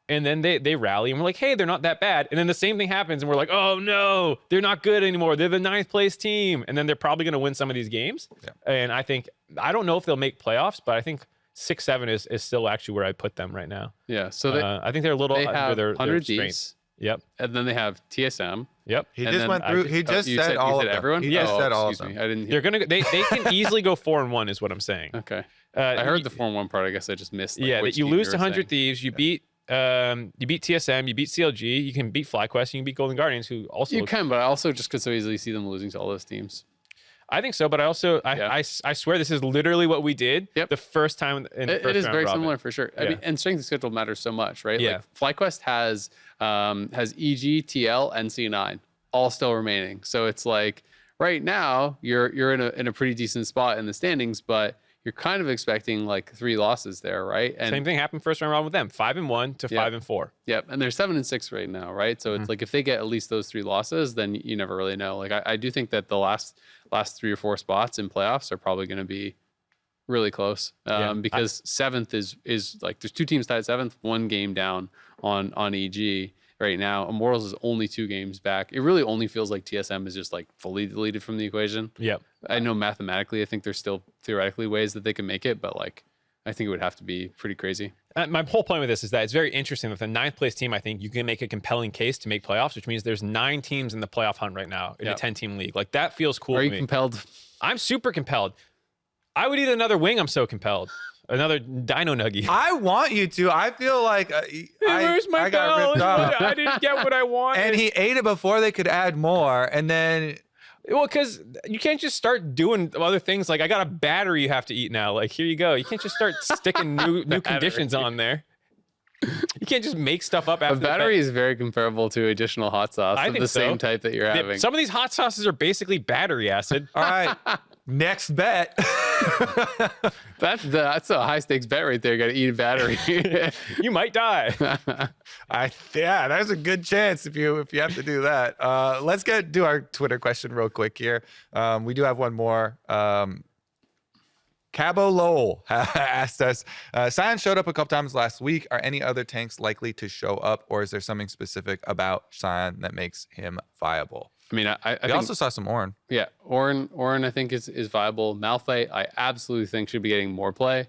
And then they rally, and we're like, hey, they're not that bad. And then the same thing happens, and we're like, oh no, they're not good anymore. They're the 9th place team. And then they're probably going to win some of these games. Yeah. And I don't know if they'll make playoffs, but I think 6, 7 is still actually where I put them right now. Yeah. So I think they're a little they under have their 100 strength. Ds. Yep. And then they have TSM. Yep. He And just then went through. He just you said all you of them. everyone? He just said all of excuse them. me. I didn't hear. They're gonna. They can easily go 4-1, is what I'm saying. Okay. I heard the 4-1 part. I guess I just missed. Like, Yeah, which you team lose were to 100 saying. Thieves. You beat TSM. You beat CLG. You can beat FlyQuest. You can beat Golden Guardians, who also You can, but I also just could so easily see them losing to all those teams. I think so, but I also I swear this is literally what we did the first time in the first It is round very robin. similar for sure. I mean, and strength of schedule matters so much, right? Yeah. Like FlyQuest has EG, TL, and C9 all still remaining. So it's like right now you're in a pretty decent spot in the standings, but you're kind of expecting like 3 losses there, right? And Same thing happened first round robin with them, 5-1 to 5-4. Yep, and they're 7-6 right now, right? So it's like if they get at least those 3 losses, then you never really know. Like I do think that the last 3 or 4 spots in playoffs are probably going to be really close because 7th is like there's 2 teams tied at 7th, 1 game down on EG right now. Immortals is only 2 games back. It really only feels like TSM is just like fully deleted from the equation. Yep. I know mathematically, I think there's still theoretically ways that they can make it, but like I think it would have to be pretty crazy. My whole point with this is that it's very interesting that the 9th place team, I think you can make a compelling case to make playoffs, which means there's 9 teams in the playoff hunt right now in a 10-team league. Like that feels cool. Are to you me. compelled? I'm super compelled. I would eat another wing. I'm so compelled. Another Dino Nuggie. I want you to. I feel like Where's my I got ripped off. I didn't get what I wanted. And he ate it before they could add more, and then Well, because you can't just start doing other things. Like I got a battery you have to eat now. Like here you go. You can't just start sticking new conditions on there. You can't just make stuff up after A battery is very comparable to additional hot sauce I of think the so. same type that you're having. Some of these hot sauces are basically battery acid. all right, next bet. That's a high stakes bet right there. You got to eat a battery. You might die. Yeah, there's a good chance if you have to do that. Let's do our Twitter question real quick here. We do have one more. Cabo Lowell asked us, Sion showed up a couple times last week. Are any other tanks likely to show up, or is there something specific about Sion that makes him viable? I mean, I We think, also saw some Ornn. yeah, Ornn I think is viable. Malphite, I absolutely think should be getting more play.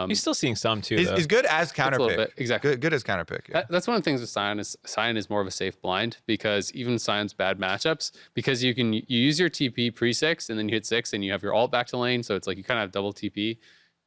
He's still seeing some too. though. He's good as counter little pick. bit, exactly. Good as counter pick. Yeah. That's one of the things with Sion is more of a safe blind because even Sion's bad matchups, because you use your TP pre-6 and then you hit 6 and you have your ult back to lane. So it's like you kind of have double TP.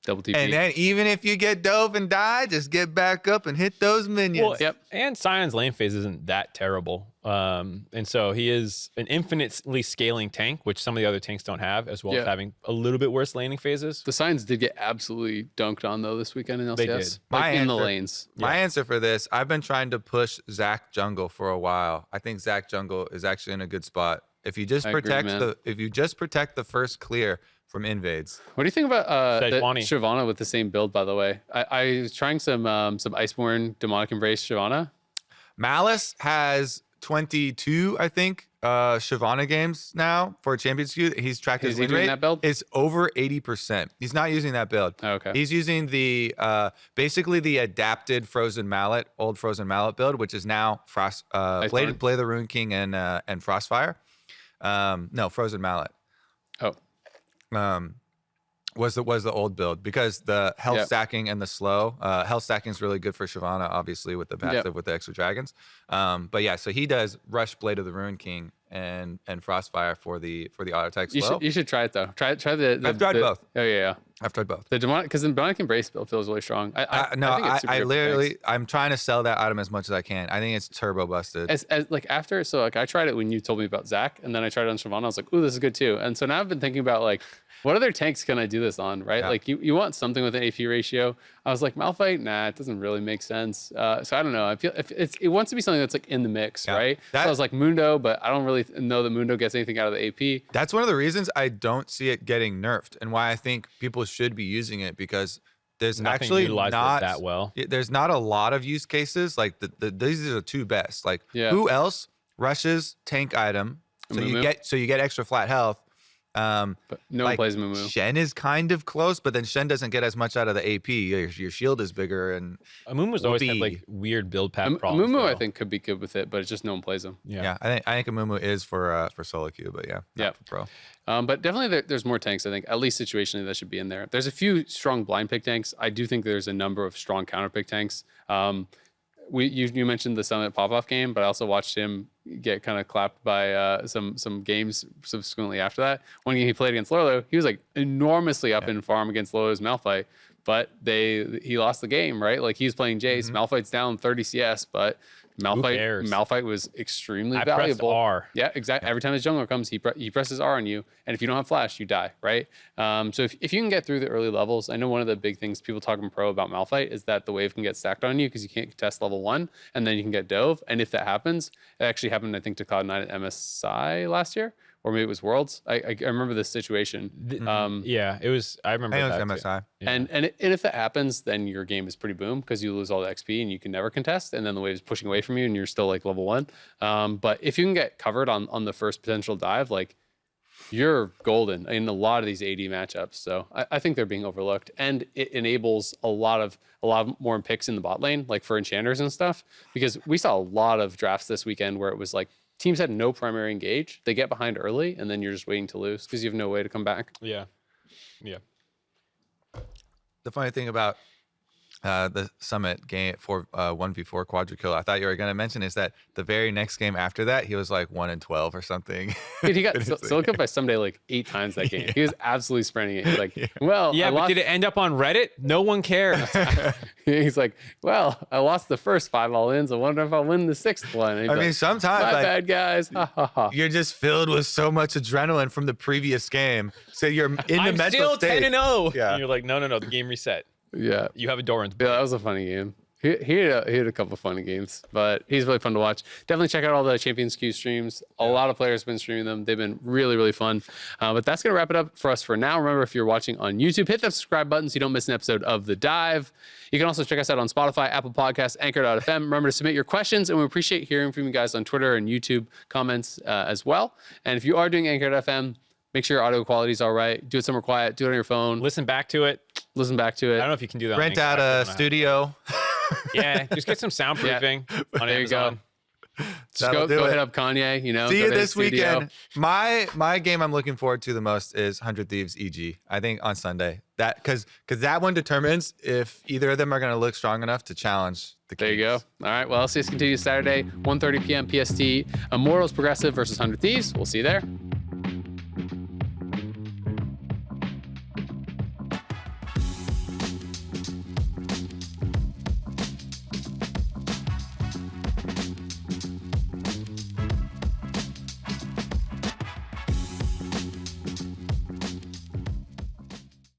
And then even if you get dove and die, just get back up and hit those minions. Well, Yep. And Sion's lane phase isn't that terrible. And so he is an infinitely scaling tank, which some of the other tanks don't have, as well as having a little bit worse laning phases. The Sions did get absolutely dunked on though this weekend in LCS. They did. Like, in the lanes. My answer for this, I've been trying to push Zach Jungle for a while. I think Zach Jungle is actually in a good spot. If you just protect the first clear from invades. What do you think about Shyvana. Shyvana with the same build, by the way? I was trying some Iceborne Demonic Embrace Shyvana. Malice has 22, I think, Shyvana games now for Champions Queue. He's tracked his Is he win doing rate. that build? It's over 80%. He's not using that build. Oh, okay. He's using the basically the adapted Frozen Mallet, old Frozen Mallet build, which is now Blade of the Rune King and Frostfire. No, Frozen Mallet. Oh. Was the old build because the health stacking and the slow health stacking is really good for Shyvana, obviously with the passive with the extra dragons. But yeah, so he does Rush Blade of the Rune King and Frostfire for the auto attack slow. You should try it though. Try the I've tried both. Oh yeah. I've tried both. The demonic, because the demonic embrace build feels really strong. I think it's super good for literally tanks. I'm trying to sell that item as much as I can. I think it's turbo busted. As like after, so like I tried it when you told me about Zach, and then I tried it on Shyvana. I was like, ooh, this is good too. And so now I've been thinking about like, what other tanks can I do this on, right? Yeah. Like you want something with an AP ratio. I was like, Malphite, nah, it doesn't really make sense. So I don't know. I feel if it wants to be something that's like in the mix, right? So I was like Mundo, but I don't really know that Mundo gets anything out of the AP. That's one of the reasons I don't see it getting nerfed and why I think people should be using it because there's Nothing actually utilized not that well. There's not a lot of use cases. Like these are the two best. Like Yeah. who else rushes tank item so you get extra flat health But no one plays Mumu. Shen is kind of close, but then Shen doesn't get as much out of the AP. Your shield is bigger, and Mumu's always had like weird build path problems. Mumu, I think, could be good with it, but it's just no one plays him. Yeah, I think Mumu is for solo queue, but not for pro. But definitely there's more tanks. I think at least situationally that should be in there. There's a few strong blind pick tanks. I do think there's a number of strong counter pick tanks. You mentioned the Summit pop-off game, but I also watched him get kind of clapped by some games subsequently after that. One game he played against Lolo, he was like enormously up in farm against Lolo's Malphite, but he lost the game, right? Like he's playing Jace, Malphite's down 30 CS, but Malphite was extremely valuable. Pressed R. Yeah, exactly. Every time his jungler comes, he presses R on you, and if you don't have flash, you die, right? So if you can get through the early levels, I know one of the big things people talk in pro about Malphite is that the wave can get stacked on you because you can't contest level 1, and then you can get dove. And if that happens, it actually happened, I think, to Cloud9 at MSI last year, or maybe it was Worlds. I remember this situation. Yeah, it was. I remember it was that MSI. Yeah. And if that happens, then your game is pretty boom because you lose all the XP and you can never contest, and then the wave is pushing away from you and you're still like level 1. But if you can get covered on the first potential dive, like you're golden in a lot of these AD matchups. So I think they're being overlooked, and it enables a lot more picks in the bot lane, like for enchanters and stuff, because we saw a lot of drafts this weekend where it was like teams had no primary engage. They get behind early, and then you're just waiting to lose because you have no way to come back. Yeah. The funny thing about the Summit game for 1v4 quadra kill, I thought you were going to mention, is that the very next game after that, he was like 1-12 or something. Dude, he got solo killed by Someday like 8 times that game. He was absolutely sprinting it. He's like, but did it end up on Reddit? No one cares. He's like, well, I lost the first 5 all-ins. I wonder if I'll win the 6th one. I mean, sometimes my bad, guys. You're just filled with so much adrenaline from the previous game, so you're in the I'm mental still state. 10-0. Yeah. And you're like, no, the game reset. Yeah. You have a Doran's. Yeah, that was a funny game. He had a couple of funny games, but he's really fun to watch. Definitely check out all the Champions Q streams. A lot of players have been streaming them. They've been really, really fun. But that's going to wrap it up for us for now. Remember, if you're watching on YouTube, hit that subscribe button so you don't miss an episode of The Dive. You can also check us out on Spotify, Apple Podcasts, Anchor.fm. Remember to submit your questions, and we appreciate hearing from you guys on Twitter and YouTube comments as well. And if you are doing Anchor.fm, make sure your audio quality is all right. Do it somewhere quiet. Do it on your phone. Listen back to it. I don't know if you can do that. Rent out a studio. Yeah, just get some soundproofing on Amazon. Just go hit up Kanye, See you this weekend. My game I'm looking forward to the most is 100 Thieves EG. I think on Sunday. That because that one determines if either of them are going to look strong enough to challenge the Kings. There you go. All right, well, LCS continues Saturday, 1:30 p.m. PST. Immortals Progressive versus 100 Thieves. We'll see you there.